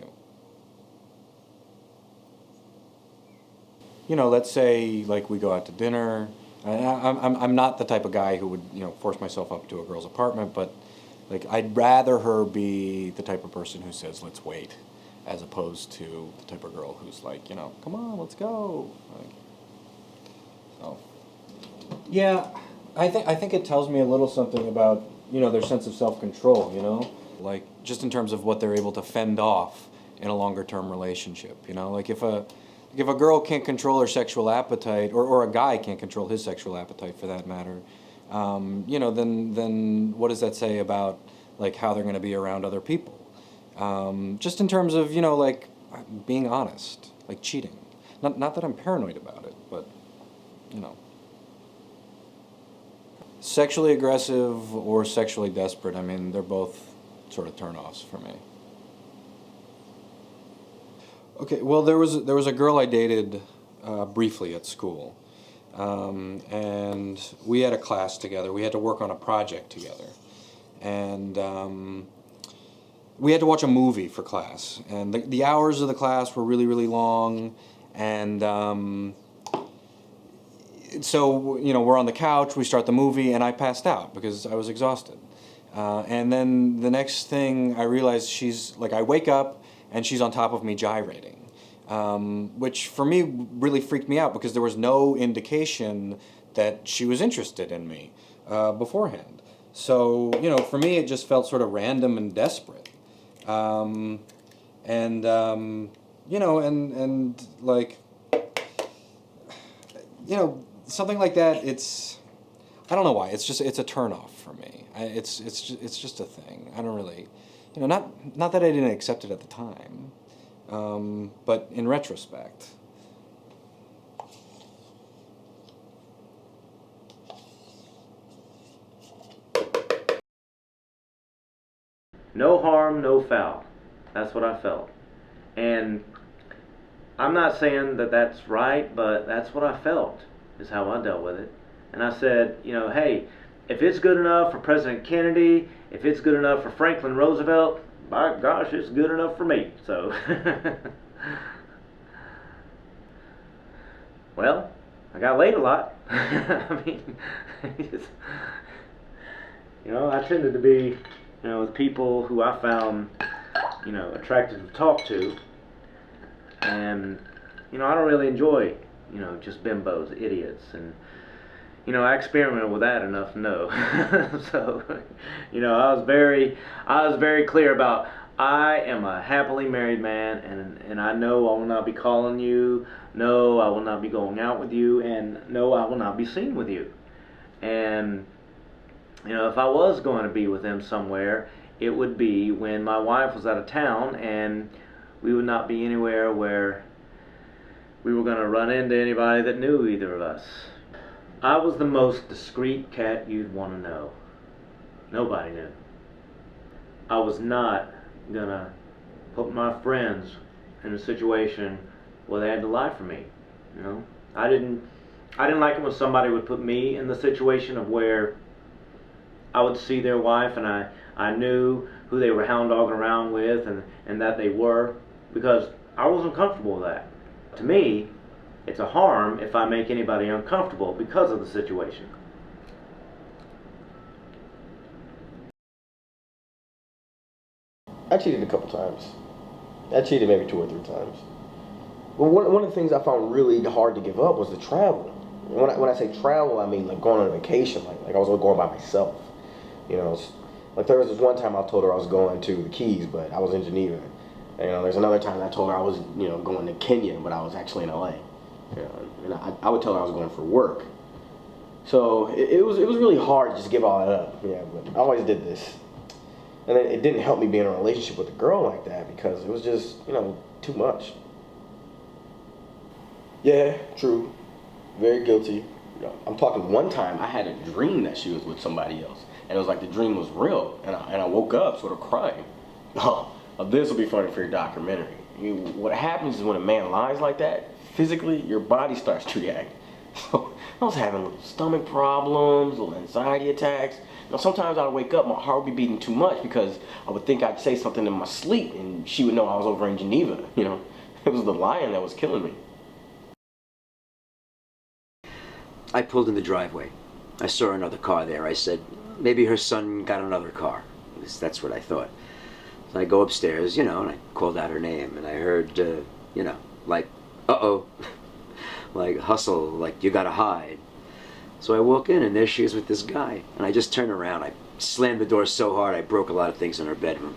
you. Let's say, like, we go out to dinner. I'm not the type of guy who would, force myself up to a girl's apartment, but, like, I'd rather her be the type of person who says, let's wait, as opposed to the type of girl who's like, come on, let's go. So, yeah, I think it tells me a little something about, their sense of self-control, like, just in terms of what they're able to fend off in a longer-term relationship, like if a girl can't control her sexual appetite, or a guy can't control his sexual appetite for that matter, then what does that say about, like, how they're going to be around other people? Just in terms of, like, being honest, like cheating. Not that I'm paranoid about it, but, Sexually aggressive or sexually desperate, I mean, they're both sort of turn-offs for me. Okay, well, there was a girl I dated briefly at school, and we had a class together. We had to work on a project together, and we had to watch a movie for class. And the hours of the class were really, really long, and so we're on the couch. We start the movie, and I passed out because I was exhausted. And then the next thing I realized, I wake up, and she's on top of me gyrating, which for me really freaked me out because there was no indication that she was interested in me beforehand. So, for me it just felt sort of random and desperate. Something like that, I don't know why, it's a turnoff for me. It's just a thing. I don't really, not that I didn't accept it at the time, but in retrospect. No harm, no foul. That's what I felt. And I'm not saying that that's right, but that's what I felt, is how I dealt with it. And I said, hey, if it's good enough for President Kennedy, if it's good enough for Franklin Roosevelt, by gosh, it's good enough for me. So, well, I got laid a lot. I mean, I tended to be, with people who I found, attractive to talk to. And, I don't really enjoy, just bimbos, idiots. And, I experimented with that enough to know. So, I was very clear about, I am a happily married man, and I know I will not be calling you, no, I will not be going out with you, and no, I will not be seen with you. And, if I was going to be with them somewhere, it would be when my wife was out of town, and we would not be anywhere where we were going to run into anybody that knew either of us. I was the most discreet cat you'd want to know. Nobody knew. I was not gonna put my friends in a situation where they had to lie for me. You know, I didn't like it when somebody would put me in the situation of where I would see their wife and I knew who they were hound dogging around with and that they were, because I wasn't comfortable with that. To me, it's a harm if I make anybody uncomfortable because of the situation. I cheated a couple times. I cheated maybe 2 or 3 times. But one of the things I found really hard to give up was the travel. When I say travel, I mean like going on a vacation, like I was going by myself. You know, like there was this one time I told her I was going to the Keys, but I was in Geneva. You know, there's another time I told her I was, going to Kenya, but I was actually in LA. You know, and I would tell her I was going for work. So it was really hard to just give all that up. Yeah, but I always did this. And it didn't help me be in a relationship with a girl like that because it was just, too much. Yeah, true. Very guilty. I'm talking one time I had a dream that she was with somebody else. And it was like the dream was real. And I woke up sort of crying. Oh, this will be funny for your documentary. What happens is when a man lies like that, physically, your body starts to react. So I was having little stomach problems, little anxiety attacks. Sometimes I'd wake up, my heart would be beating too much because I would think I'd say something in my sleep and she would know I was over in Geneva. It was the lying that was killing me. I pulled in the driveway. I saw another car there. I said, maybe her son got another car. At least that's what I thought. So I go upstairs, and I called out her name, and I heard, like, uh-oh, like, hustle, like, you gotta hide. So I walk in, and there she is with this guy. And I just turned around. I slammed the door so hard, I broke a lot of things in her bedroom.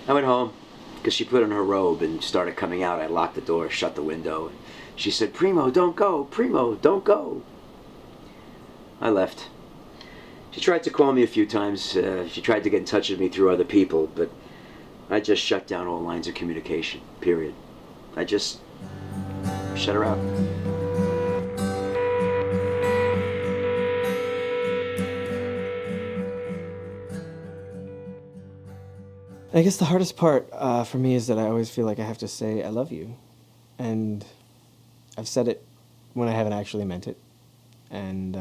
I went home, because she put on her robe and started coming out. I locked the door, shut the window. And she said, Primo, don't go. Primo, don't go. I left. She tried to call me a few times. She tried to get in touch with me through other people, but I just shut down all lines of communication, period. I just shut her out. I guess the hardest part for me is that I always feel like I have to say I love you. And I've said it when I haven't actually meant it. And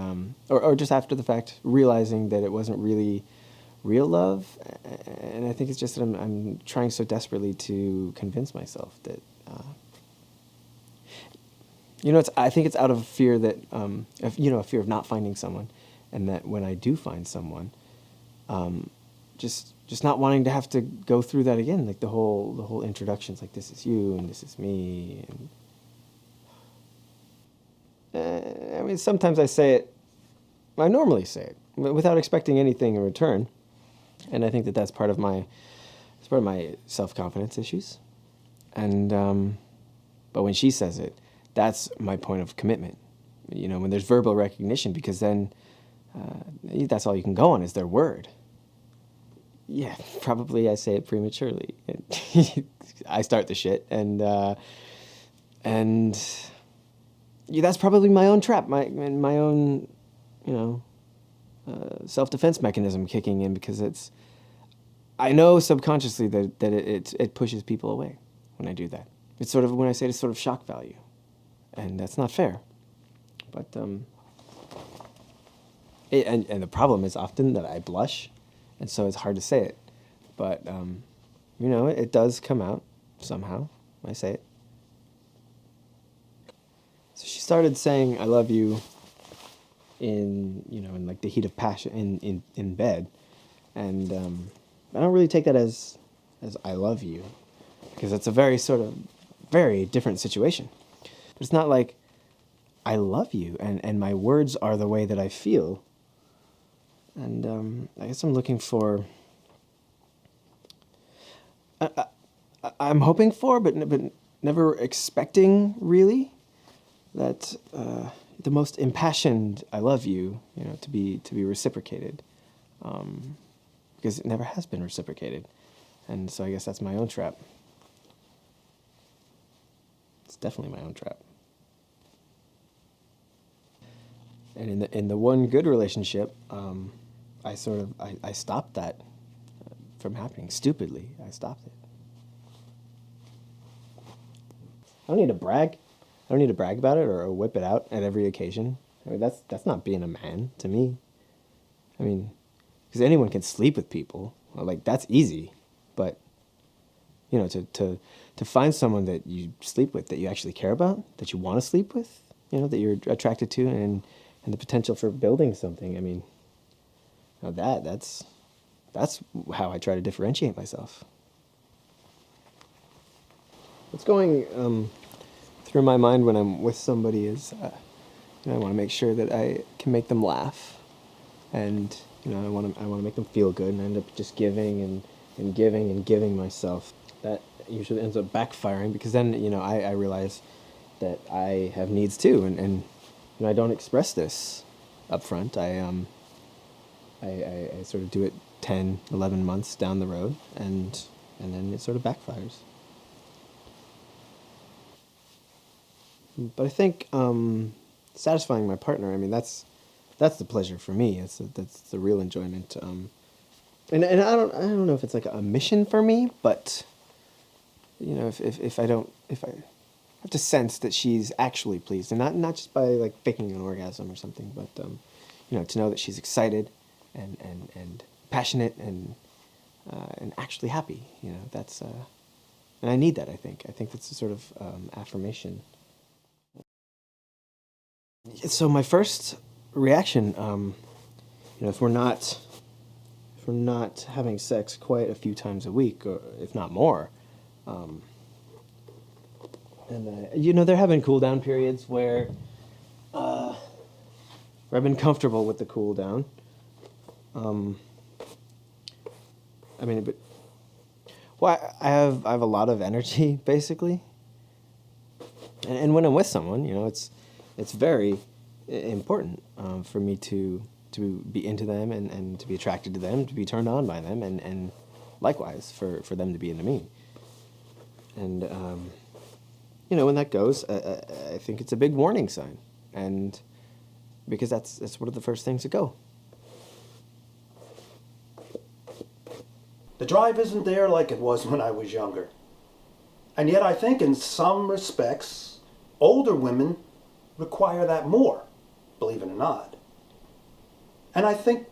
or just after the fact, realizing that it wasn't really real love. And I think it's just that I'm trying so desperately to convince myself that, I think it's out of fear that, a fear of not finding someone. And that when I do find someone, just not wanting to have to go through that again, like the whole introductions, like this is you and this is me, and sometimes I say it. I normally say it without expecting anything in return, and I think that that's part of my self-confidence issues, and but when she says it, that's my point of commitment. When there's verbal recognition, because then that's all you can go on is their word. Yeah, probably I say it prematurely. I start the shit, and that's probably my own trap, my own, self-defense mechanism kicking in, because I know subconsciously that it pushes people away when I do that. It's sort of, when I say it, it's sort of shock value, and that's not fair. But and the problem is often that I blush. And so it's hard to say it. But, it does come out somehow when I say it. So she started saying, I love you in like the heat of passion in bed. And I don't really take that as I love you, because it's a very different situation. But it's not like I love you and my words are the way that I feel. And I guess I'm looking for. I'm hoping for, but never expecting really, that the most impassioned "I love you," to be reciprocated, because it never has been reciprocated, and so I guess that's my own trap. It's definitely my own trap. And in the one good relationship, I stopped that from happening. Stupidly, I stopped it. I don't need to brag. I don't need to brag about it or whip it out at every occasion. I mean, that's not being a man to me. I mean, because anyone can sleep with people. Well, like, that's easy. But, you know, to find someone that you sleep with, that you actually care about, that you want to sleep with, you know, that you're attracted to, and the potential for building something. I mean, now that's how I try to differentiate myself. What's going through my mind when I'm with somebody is, you know, I want to make sure that I can make them laugh, and you know, I want to make them feel good, and I end up just giving and giving and giving myself. That usually ends up backfiring, because then, you know, I realize that I have needs too, and you know, I don't express this up front. I sort of do it 10, 11 months down the road, and then it sort of backfires. But I think satisfying my partner, I mean, that's the pleasure for me. That's the real enjoyment. And I don't know if it's like a mission for me, but you know, if I have to sense that she's actually pleased, and not just by like faking an orgasm or something, but you know, to know that she's excited and passionate and actually happy. You know, that's and I need that. I think that's a sort of affirmation. So my first reaction, you know, if we're not having sex quite a few times a week, or if not more, and you know, there have been cool down periods where I've been comfortable with the cool down. I mean, but well, I have a lot of energy basically, and when I'm with someone, you know, it's very important for me to be into them and to be attracted to them, to be turned on by them, and likewise for them to be into me. And you know, when that goes, I think it's a big warning sign, and because that's one of the first things to go. The drive isn't there like it was when I was younger. And yet I think in some respects, older women require that more, believe it or not. And I think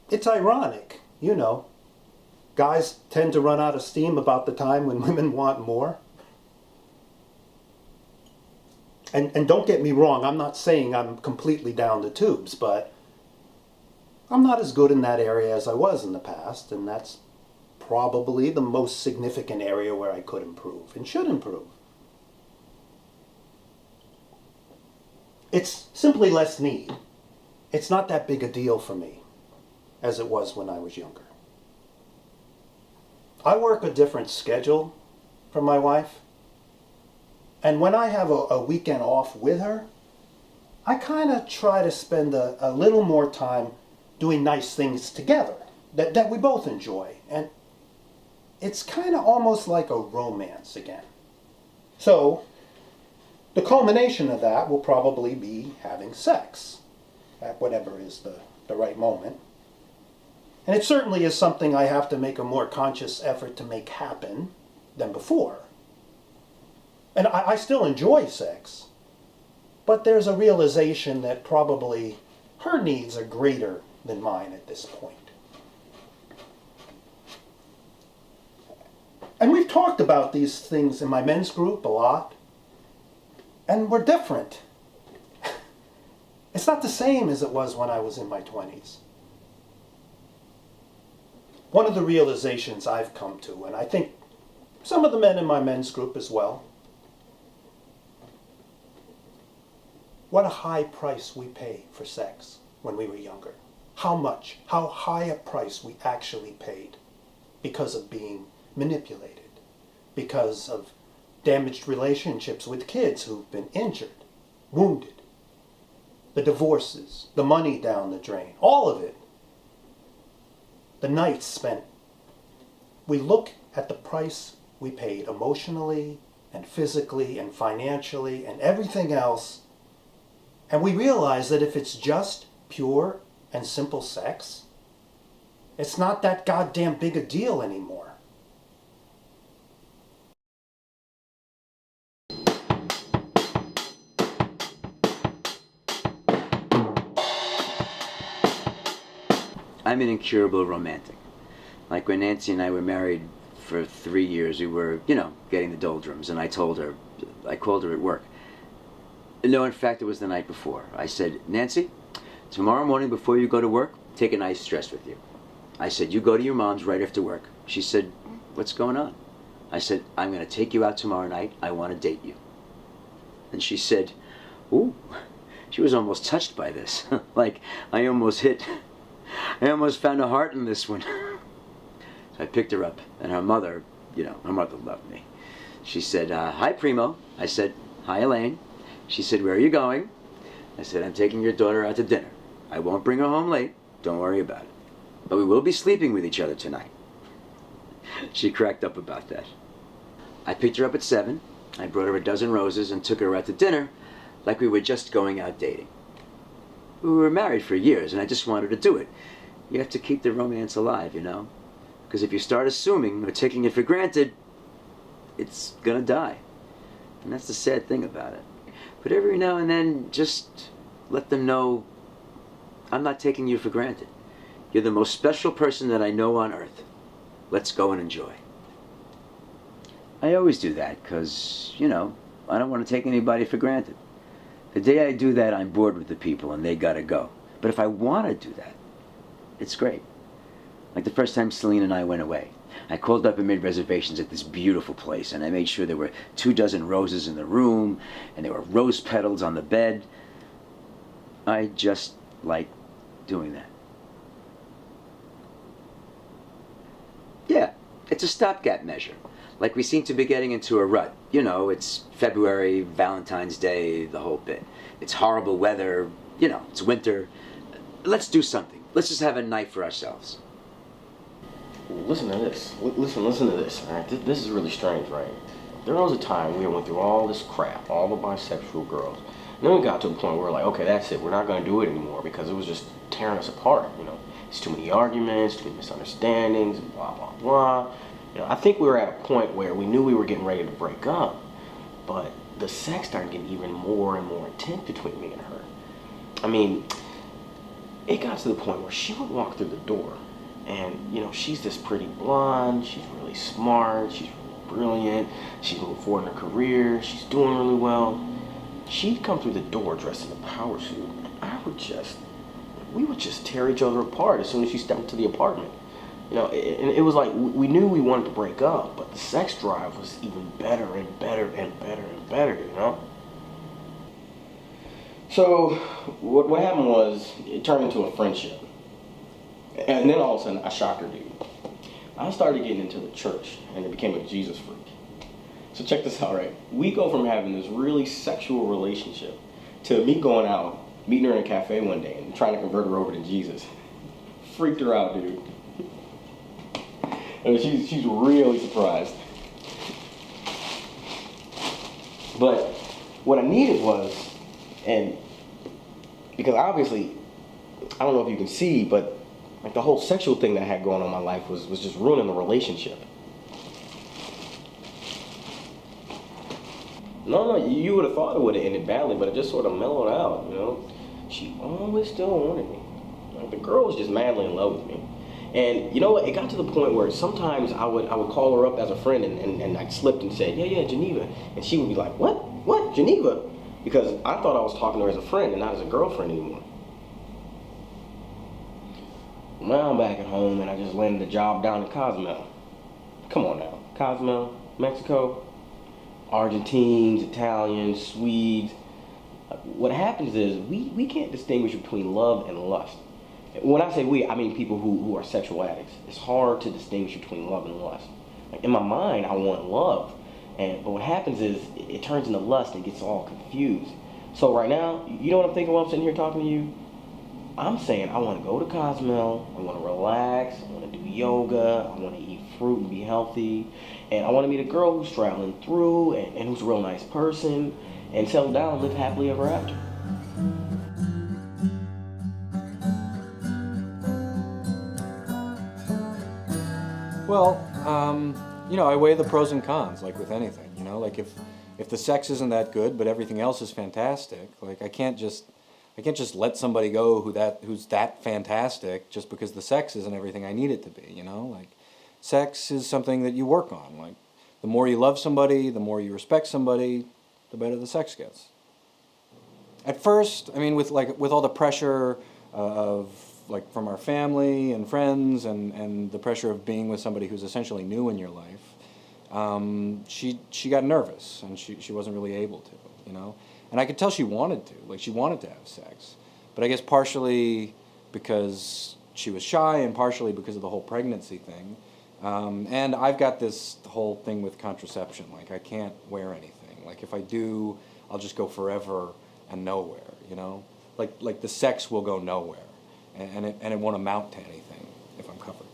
it's ironic, you know. Guys tend to run out of steam about the time when women want more. And don't get me wrong, I'm not saying I'm completely down the tubes, but I'm not as good in that area as I was in the past, and that's probably the most significant area where I could improve and should improve. It's simply less need. It's not that big a deal for me as it was when I was younger. I work a different schedule from my wife, and when I have a weekend off with her, I kind of try to spend a little more time doing nice things together that we both enjoy, and it's kind of almost like a romance again. So the culmination of that will probably be having sex at whatever is the right moment. And it certainly is something I have to make a more conscious effort to make happen than before. And I still enjoy sex, but there's a realization that probably her needs are greater than mine at this point. And we've talked about these things in my men's group a lot, and we're different. It's not the same as it was when I was in my 20s. One of the realizations I've come to, and I think some of the men in my men's group as well, what a high price we pay for sex when we were younger. How much, how high a price we actually paid because of being manipulated, because of damaged relationships with kids who've been injured, wounded, the divorces, the money down the drain, all of it, the nights spent. We look at the price we paid emotionally and physically and financially and everything else, and we realize that if it's just pure and simple sex, It's not that goddamn big a deal anymore. I'm an incurable romantic. Like when Nancy and I were married for 3 years, we were, getting the doldrums, and I called her at work. No, in fact, it was the night before. I said, Nancy, tomorrow morning before you go to work, take a nice dress with you. I said, you go to your mom's right after work. She said, what's going on? I said, I'm going to take you out tomorrow night. I want to date you. And she said, ooh, she was almost touched by this. Like, I almost found a heart in this one. So I picked her up, and her mother loved me. She said, hi, Primo. I said, hi, Elaine. She said, where are you going? I said, I'm taking your daughter out to dinner. I won't bring her home late. Don't worry about it. But we will be sleeping with each other tonight. She cracked up about that. I picked her up at 7. I brought her a dozen roses and took her out to dinner like we were just going out dating. We were married for years, and I just wanted to do it. You have to keep the romance alive, Because if you start assuming or taking it for granted, it's gonna die. And that's the sad thing about it. But every now and then, just let them know, I'm not taking you for granted. You're the most special person that I know on earth. Let's go and enjoy. I always do that because, I don't want to take anybody for granted. The day I do that, I'm bored with the people and they gotta go. But if I want to do that, it's great. Like the first time Celine and I went away. I called up and made reservations at this beautiful place, and I made sure there were 24 roses in the room, and there were rose petals on the bed. I just like doing that. Yeah, it's a stopgap measure. Like we seem to be getting into a rut. It's February, Valentine's Day, the whole bit. It's horrible weather, it's winter. Let's do something. Let's just have a night for ourselves. Listen to this. Listen to this. All right, this is really strange, right? There was a time we went through all this crap, all the bisexual girls. And then we got to a point where we're like, okay, that's it. We're not going to do it anymore because it was just tearing us apart. It's too many arguments, too many misunderstandings, blah blah blah. I think we were at a point where we knew we were getting ready to break up, but the sex started getting even more and more intense between me and her. I mean, it got to the point where she would walk through the door. And, she's this pretty blonde, she's really smart, she's really brilliant, she's moving forward in her career, she's doing really well. She'd come through the door dressed in a power suit, and we would just tear each other apart as soon as she stepped into the apartment. And it was like, we knew we wanted to break up, but the sex drive was even better and better and better and better, So, what happened was, it turned into a friendship. And then all of a sudden, I shocked her, dude. I started getting into the church, and it became a Jesus freak. So check this out, right? We go from having this really sexual relationship to me going out, meeting her in a cafe one day, and trying to convert her over to Jesus. Freaked her out, dude. And she's really surprised. But what I needed was, and because obviously, I don't know if you can see, but like the whole sexual thing that I had going on in my life was just ruining the relationship. No, you would have thought it would have ended badly, but it just sort of mellowed out, She always still wanted me. Like the girl was just madly in love with me. And you know what? It got to the point where sometimes I would call her up as a friend and I'd slipped and said, yeah, Geneva. And she would be like, what, Geneva? Because I thought I was talking to her as a friend and not as a girlfriend anymore. Now I'm back at home and I just landed a job down in Cozumel. Come on now. Cozumel, Mexico, Argentines, Italians, Swedes. What happens is we can't distinguish between love and lust. When I say we, I mean people who are sexual addicts. It's hard to distinguish between love and lust. Like in my mind, I want love. But what happens is it turns into lust and gets all confused. So right now, you know what I'm thinking while I'm sitting here talking to you? I'm saying I want to go to Cozumel, I want to relax, I want to do yoga, I want to eat fruit and be healthy, and I want to meet a girl who's traveling through and who's a real nice person, and settle down and live happily ever after. Well, I weigh the pros and cons, like with anything, like if the sex isn't that good, but everything else is fantastic, like I can't just let somebody go who's that fantastic just because the sex isn't everything I need it to be, like sex is something that you work on, like the more you love somebody, the more you respect somebody, the better the sex gets. At first, with all the pressure of like from our family and friends and the pressure of being with somebody who's essentially new in your life, she got nervous and she wasn't really able to, and I could tell she wanted to, like she wanted to have sex, but I guess partially because she was shy and partially because of the whole pregnancy thing, and I've got this whole thing with contraception, like I can't wear anything, like if I do, I'll just go forever and nowhere, like the sex will go nowhere. And it won't amount to anything if I'm covered.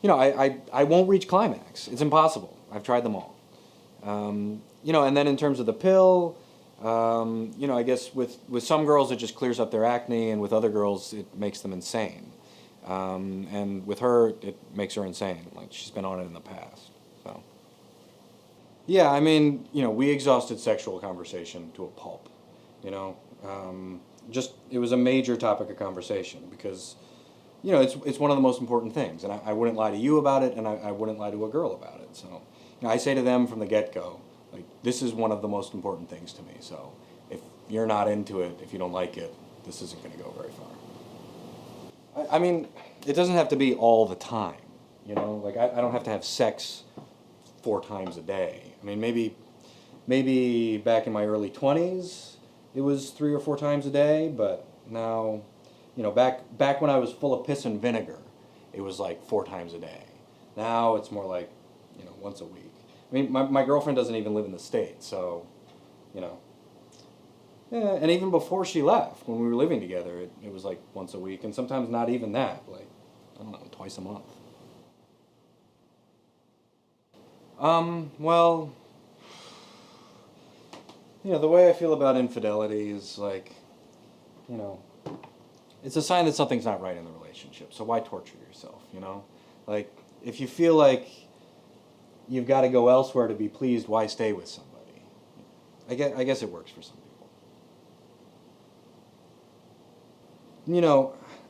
I won't reach climax. It's impossible. I've tried them all. And then in terms of the pill, I guess with some girls it just clears up their acne, and with other girls it makes them insane. And with her, it makes her insane. Like she's been on it in the past. So. Yeah, we exhausted sexual conversation to a pulp. It was a major topic of conversation because, it's one of the most important things, and I wouldn't lie to you about it, and I wouldn't lie to a girl about it. So, I say to them from the get-go, like, this is one of the most important things to me. So, if you're not into it, if you don't like it, this isn't going to go very far. It doesn't have to be all the time, like I don't have to have sex 4 times a day. Maybe back in my early 20s, it was 3 or 4 times a day, but now, back when I was full of piss and vinegar, it was like 4 times a day. Now it's more like, once a week. My girlfriend doesn't even live in the States, so, yeah, and even before she left, when we were living together, it was like once a week, and sometimes not even that, like, I don't know, twice a month. Well, the way I feel about infidelity is like, it's a sign that something's not right in the relationship. So why torture yourself, Like, if you feel like you've got to go elsewhere to be pleased, why stay with somebody? I guess it works for some people.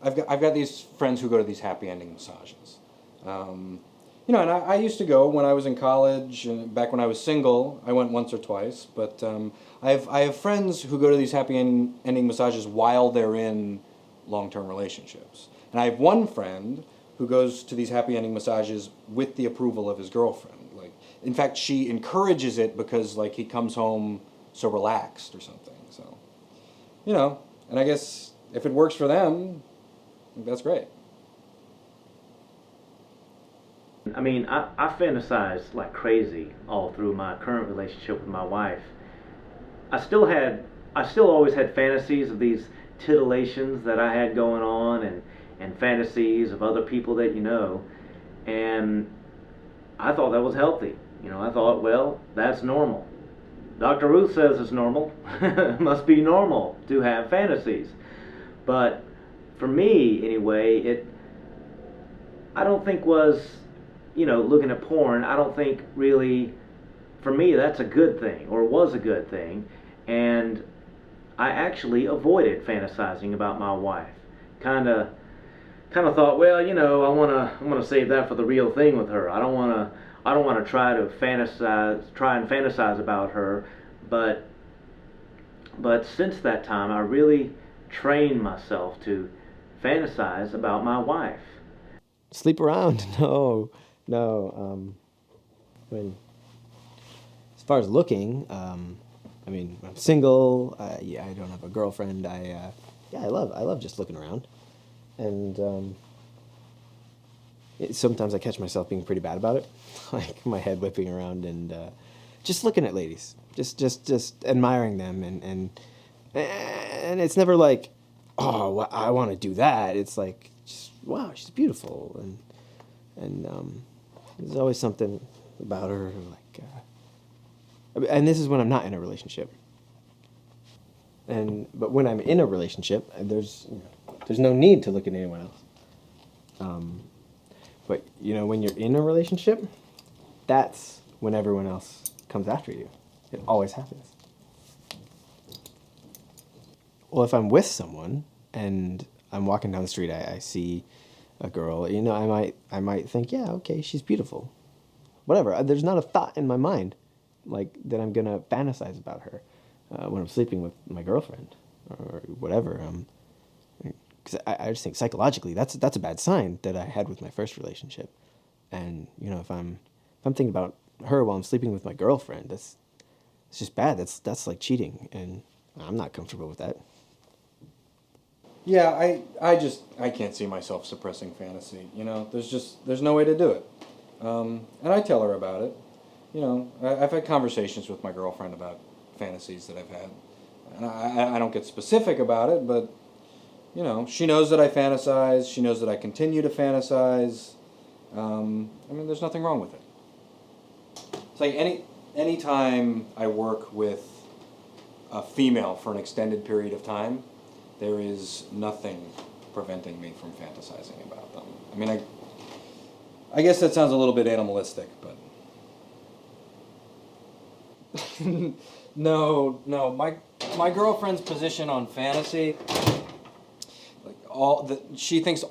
I've got these friends who go to these happy ending massages. And I used to go when I was in college, and back when I was single, I went once or twice, but I have friends who go to these happy ending massages while they're in long-term relationships. And I have one friend who goes to these happy ending massages with the approval of his girlfriend. Like, in fact, she encourages it because, like, he comes home so relaxed or something. So, and I guess if it works for them, that's great. I fantasize like crazy all through my current relationship with my wife. I still always had fantasies of these titillations that I had going on, and fantasies of other people that and I thought that was healthy. I thought, well, that's normal. Dr. Ruth says it's normal. It must be normal to have fantasies. But for me, anyway, I don't think was, looking at porn, I don't think really, for me, that's a good thing, or was a good thing. And I actually avoided fantasizing about my wife. Kind of thought, well, I want to save that for the real thing with her. I don't want to try and fantasize about her. But since that time, I really trained myself to fantasize about my wife. Sleep around? No. As far as looking, I'm single. I don't have a girlfriend. I love just looking around, and sometimes I catch myself being pretty bad about it, like my head whipping around and just looking at ladies, just admiring them, and it's never like, oh, I want to do that. It's like, just, wow, she's beautiful, and there's always something about her, like, and this is when I'm not in a relationship. But when I'm in a relationship, there's no need to look at anyone else. But, you know, when you're in a relationship, that's when everyone else comes after you. It always happens. Well, if I'm with someone and I'm walking down the street, I see a girl, you know, I might think, yeah, okay, she's beautiful. Whatever. There's not a thought in my mind like that I'm gonna fantasize about her when I'm sleeping with my girlfriend or whatever. Because I just think psychologically that's a bad sign that I had with my first relationship. And you know, if I'm thinking about her while I'm sleeping with my girlfriend, it's just bad. That's like cheating, and I'm not comfortable with that. Yeah, I can't see myself suppressing fantasy. You know, there's no way to do it. And I tell her about it. You know, I've had conversations with my girlfriend about fantasies that I've had. And I don't get specific about it, but, you know, she knows that I fantasize. She knows that I continue to fantasize. I mean, there's nothing wrong with it. It's like any time I work with a female for an extended period of time, there is nothing preventing me from fantasizing about them. I mean, I guess that sounds a little bit animalistic, but no. My girlfriend's position on fantasy, like she thinks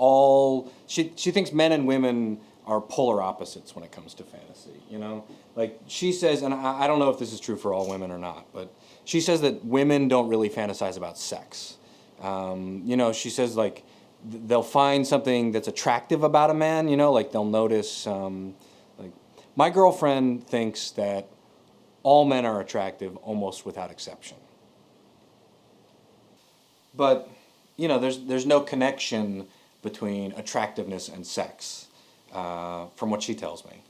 men and women are polar opposites when it comes to fantasy. You know, like she says, and I don't know if this is true for all women or not, but she says that women don't really fantasize about sex. You know, she says like they'll find something that's attractive about a man, you know, like they'll notice, like my girlfriend thinks that all men are attractive almost without exception. But, you know, there's no connection between attractiveness and sex, from what she tells me.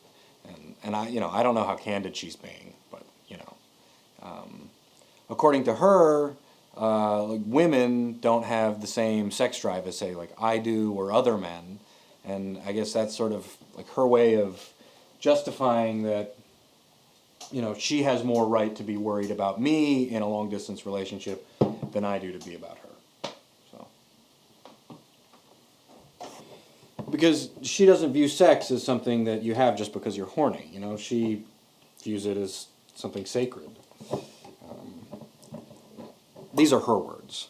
And I, you know, I don't know how candid she's being, but, you know, according to her, like women don't have the same sex drive as, say, like I do or other men, and I guess that's sort of like her way of justifying that, you know, she has more right to be worried about me in a long distance relationship than I do to be about her. So, because she doesn't view sex as something that you have just because you're horny, you know, she views it as something sacred. These are her words.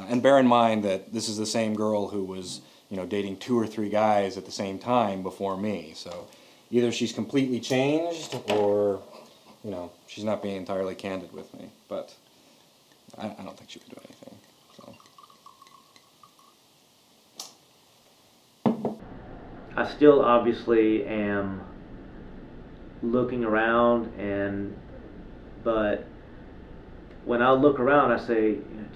And bear in mind that this is the same girl who was, you know, dating 2 or 3 guys at the same time before me. So either she's completely changed or, you know, she's not being entirely candid with me. But I don't think she would do anything. So. I still obviously am looking around, but when I look around, I say, you know,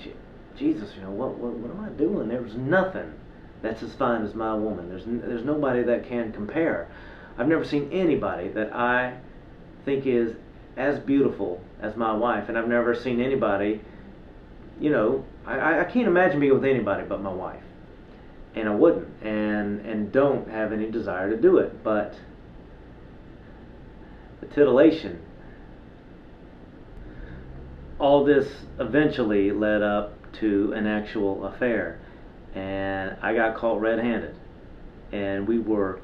Jesus, you know, what am I doing? There's nothing that's as fine as my woman. There's nobody that can compare. I've never seen anybody that I think is as beautiful as my wife, and I've never seen anybody, you know, I can't imagine being with anybody but my wife, and I wouldn't, and don't have any desire to do it. But the titillation, all this eventually led up to an actual affair, and I got caught red-handed, and we were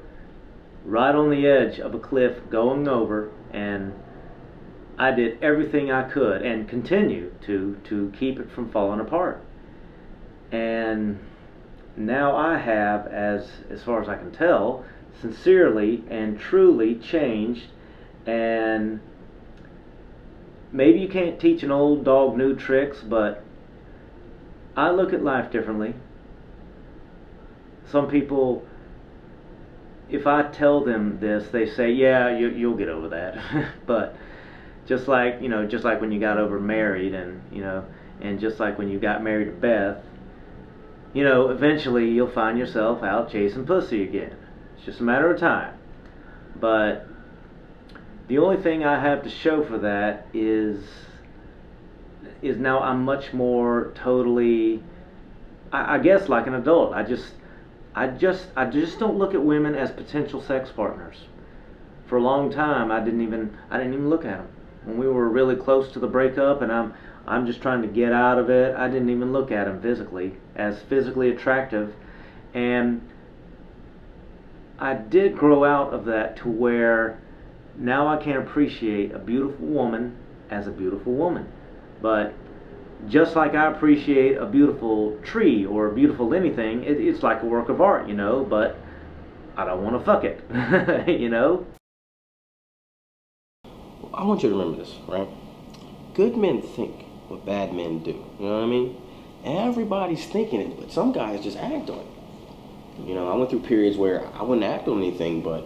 right on the edge of a cliff going over, and I did everything I could and continue to keep it from falling apart. And now I have, as far as I can tell, sincerely and truly changed. And maybe you can't teach an old dog new tricks, but I look at life differently. Some people, if I tell them this, they say, yeah, you'll get over that. But just like, you know, just like when you got over married, and, you know, and just like when you got married to Beth, you know, eventually you'll find yourself out chasing pussy again. It's just a matter of time. But the only thing I have to show for that is now I'm much more totally, I guess, like an adult. I just don't look at women as potential sex partners. For a long time, I didn't even look at them. When we were really close to the breakup, and I'm just trying to get out of it, I didn't even look at them as physically attractive. And, you know, I can't imagine being with anybody but my wife. And I've never seen anybody that I think is as beautiful as my wife. And I've never seen anybody that I think is as potential sex partners. For a long time, I didn't even look at them. when we were really close to the breakup, and I'm just trying to get out of it, I didn't even look at them physically as physically attractive. And I did grow out of that to where now I can appreciate a beautiful woman as a beautiful woman. But just like I appreciate a beautiful tree or a beautiful anything, it's like a work of art, but I don't want to fuck it, I want you to remember this, right? Good men think what bad men do. You know what I mean? Everybody's thinking it, but some guys just act on it. I went through periods where I wouldn't act on anything, but,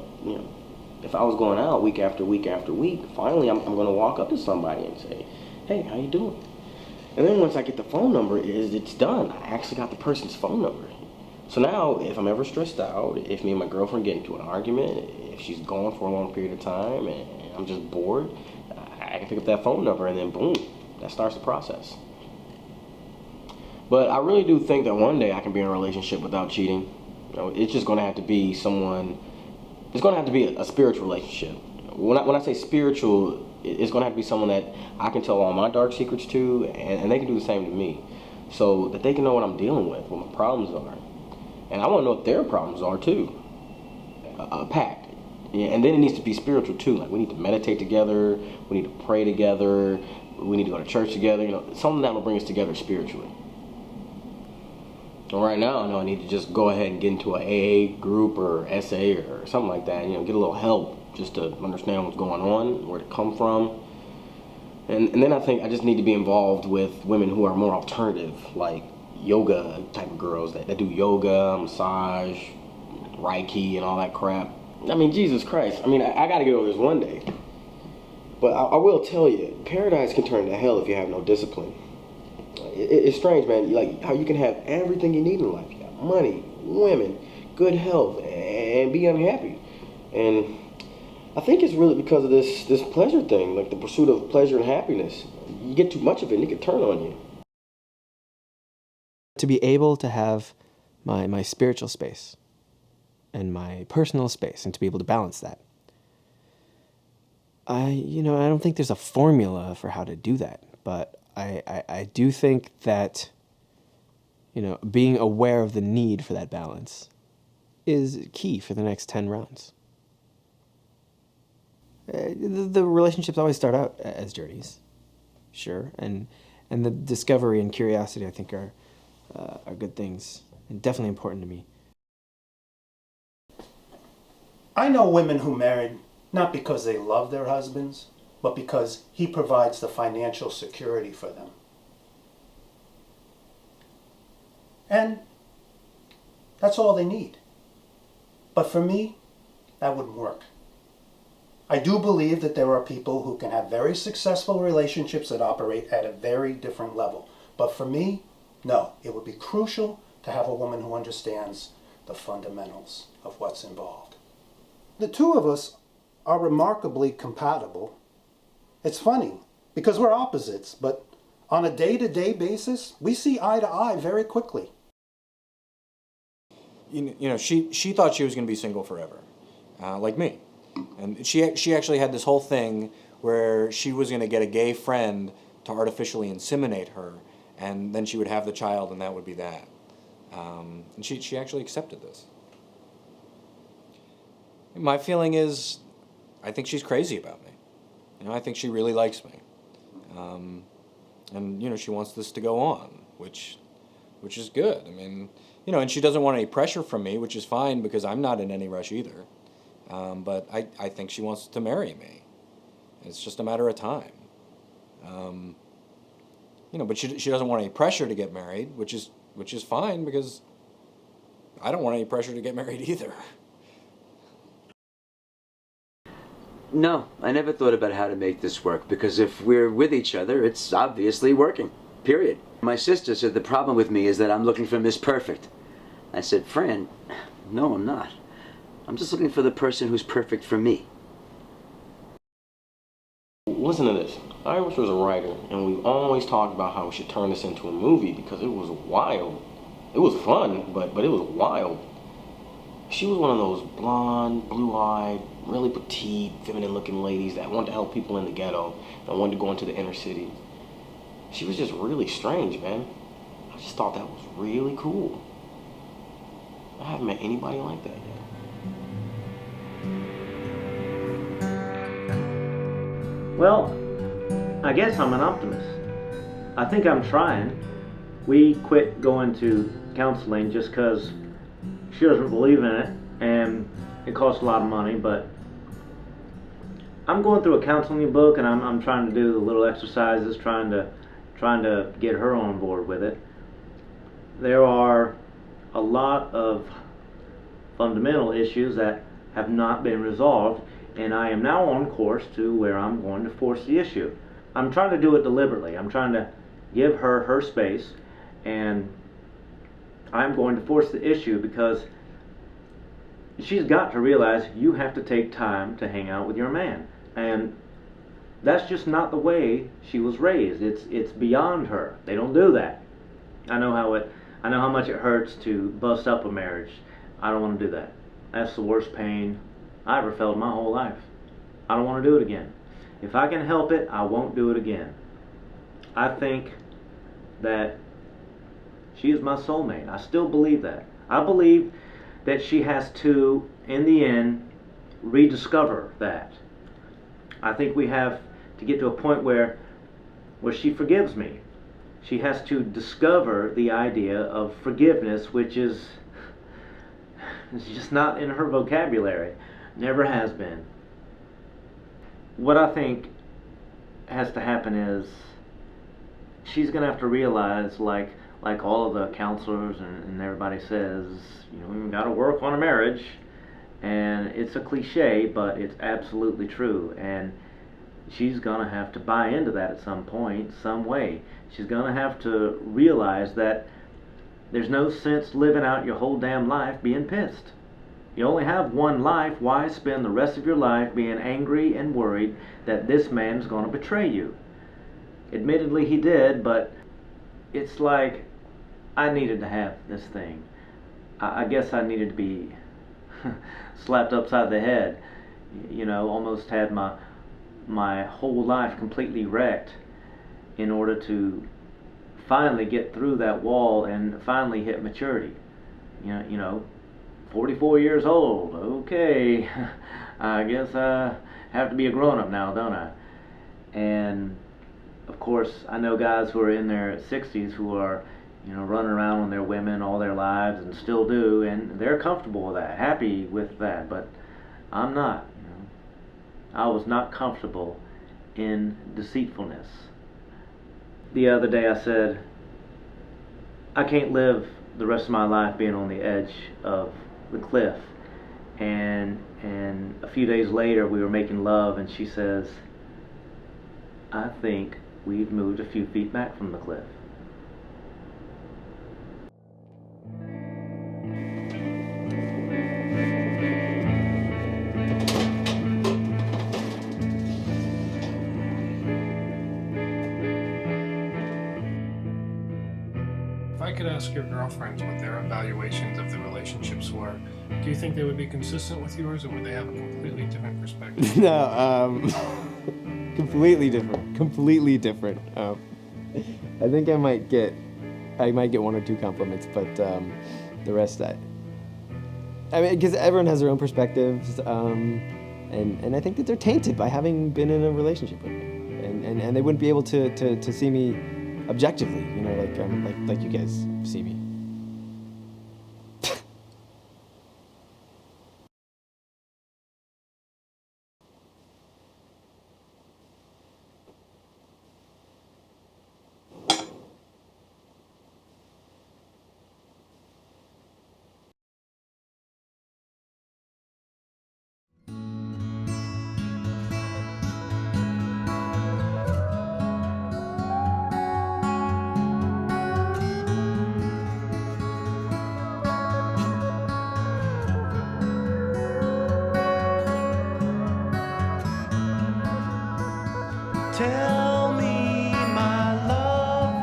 if I was going out week after week after week, finally I'm going to walk up to somebody and say, hey, how you doing? And then once I get the phone number, it's done. I actually got the person's phone number. So now, if I'm ever stressed out, if me and my girlfriend get into an argument, if she's gone for a long period of time and I'm just bored, I can pick up that phone number and then boom, that starts the process. But I really do think that one day I can be in a relationship without cheating. It's just going to have to be someone, it's going to have to be a spiritual relationship. When I say spiritual, it's going to have to be someone that I can tell all my dark secrets to, and they can do the same to me. So that they can know what I'm dealing with, what my problems are. And I want to know what their problems are too. A pact. Yeah, and then it needs to be spiritual too. Like we need to meditate together, we need to pray together, we need to go to church together, something that will bring us together spiritually. And right now, I know I need to just go ahead and get into an AA group or SA or something like that, get a little help just to understand what's going on, where to come from. And then I think I just need to be involved with women who are more alternative, like yoga type of girls that do yoga, massage, Reiki, and all that crap. I mean, Jesus Christ. I got to get over this one day. But I will tell you, paradise can turn to hell if you have no discipline. It's strange, man. Like how you can have everything you need in life. You got money, women, good health, and be unhappy. And I think it's really because of this pleasure thing, like the pursuit of pleasure and happiness. You get too much of it and it can turn on you. To be able to have my spiritual space and my personal space and to be able to balance that. I don't think there's a formula for how to do that, but I do think that, being aware of the need for that balance is key for the next 10 rounds. The relationships always start out as journeys, sure, and the discovery and curiosity, I think, are good things and definitely important to me. I know women who married not because they love their husbands, but because he provides the financial security for them. And that's all they need. But for me, that wouldn't work. I do believe that there are people who can have very successful relationships that operate at a very different level. But for me, no. It would be crucial to have a woman who understands the fundamentals of what's involved. The two of us are remarkably compatible. It's funny, because we're opposites, but on a day-to-day basis, we see eye to eye very quickly. She thought she was going to be single forever, like me. And she actually had this whole thing where she was going to get a gay friend to artificially inseminate her, and then she would have the child, and that would be that. And she actually accepted this. My feeling is, I think she's crazy about me. I think she really likes me. And she wants this to go on, which is good. And she doesn't want any pressure from me, which is fine because I'm not in any rush either. But I think she wants to marry me. It's just a matter of time. But she doesn't want any pressure to get married, which is fine because I don't want any pressure to get married either. No, I never thought about how to make this work, because if we're with each other, it's obviously working, period. My sister said the problem with me is that I'm looking for Miss Perfect. I said, Fran, no, I'm not. I'm just looking for the person who's perfect for me. Listen to this. I was a writer, and we always talked about how we should turn this into a movie because it was wild. It was fun, but it was wild. She was one of those blonde, blue-eyed, really petite, feminine-looking ladies that wanted to help people in the ghetto and wanted to go into the inner city. She was just really strange, man. I just thought that was really cool. I haven't met anybody like that yet. Well, I guess I'm an optimist. I think I'm trying. We quit going to counseling just because she doesn't believe in it, and it costs a lot of money, but I'm going through a counseling book, and I'm trying to do the little exercises, trying to get her on board with it. There are a lot of fundamental issues that have not been resolved, and I am now on course to where I'm going to force the issue. I'm trying to do it deliberately. I'm trying to give her her space, and I'm going to force the issue because she's got to realize you have to take time to hang out with your man, and that's just not the way she was raised. It's beyond her. They don't do that. I know how much it hurts to bust up a marriage. I don't want to do that. That's the worst pain I ever felt in my whole life. I don't want to do it again. If I can help it, I won't do it again. I think that she is my soulmate. I still believe that. I believe that she has to, in the end, rediscover that. I think we have to get to a point where she forgives me. She has to discover the idea of forgiveness, which is just not in her vocabulary. Never has been. What I think has to happen is she's going to have to realize, like all of the counselors and everybody says, we've got to work on a marriage. And it's a cliche, but it's absolutely true. And she's going to have to buy into that at some point, some way. She's going to have to realize that there's no sense living out your whole damn life being pissed. You only have one life. Why spend the rest of your life being angry and worried that this man's going to betray you? Admittedly, he did, but it's like I needed to have this thing. I guess I needed to be slapped upside the head. Almost had my whole life completely wrecked in order to finally get through that wall and finally hit maturity. 44 years old. Okay, I guess I have to be a grown-up now, don't I? And of course, I know guys who are in their 60s who are, running around with their women all their lives and still do, and they're comfortable with that, happy with that, but I'm not. I was not comfortable in deceitfulness. The other day I said, I can't live the rest of my life being on the edge of the cliff. And a few days later we were making love, and she says, I think we've moved a few feet back from the cliff. If I could ask your girlfriends what their evaluations of the relationships were, do you think they would be consistent with yours, or would they have a completely different perspective? No, completely different. I think I might get one or two compliments, but the rest I mean, because everyone has their own perspectives, and I think that they're tainted by having been in a relationship with me, and they wouldn't be able to see me objectively, like you guys see me. Tell me, my love,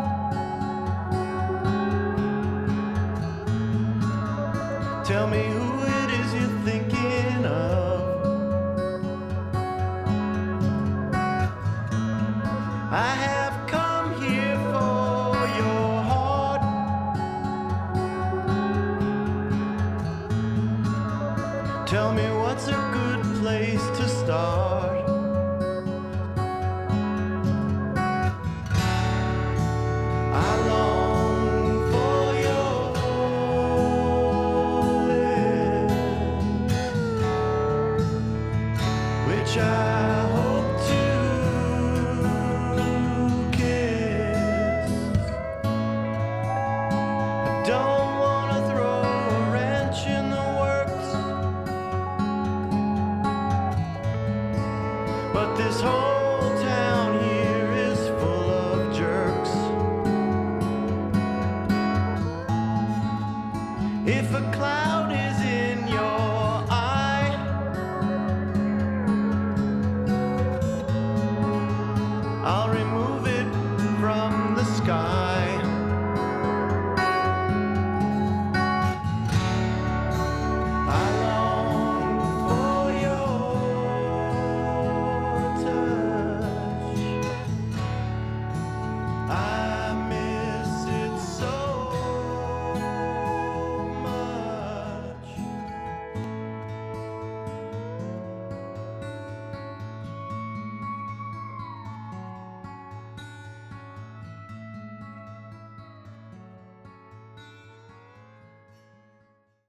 tell me who it is you're thinking of. I have come here for your heart. Tell me what's a good place to start. but this whole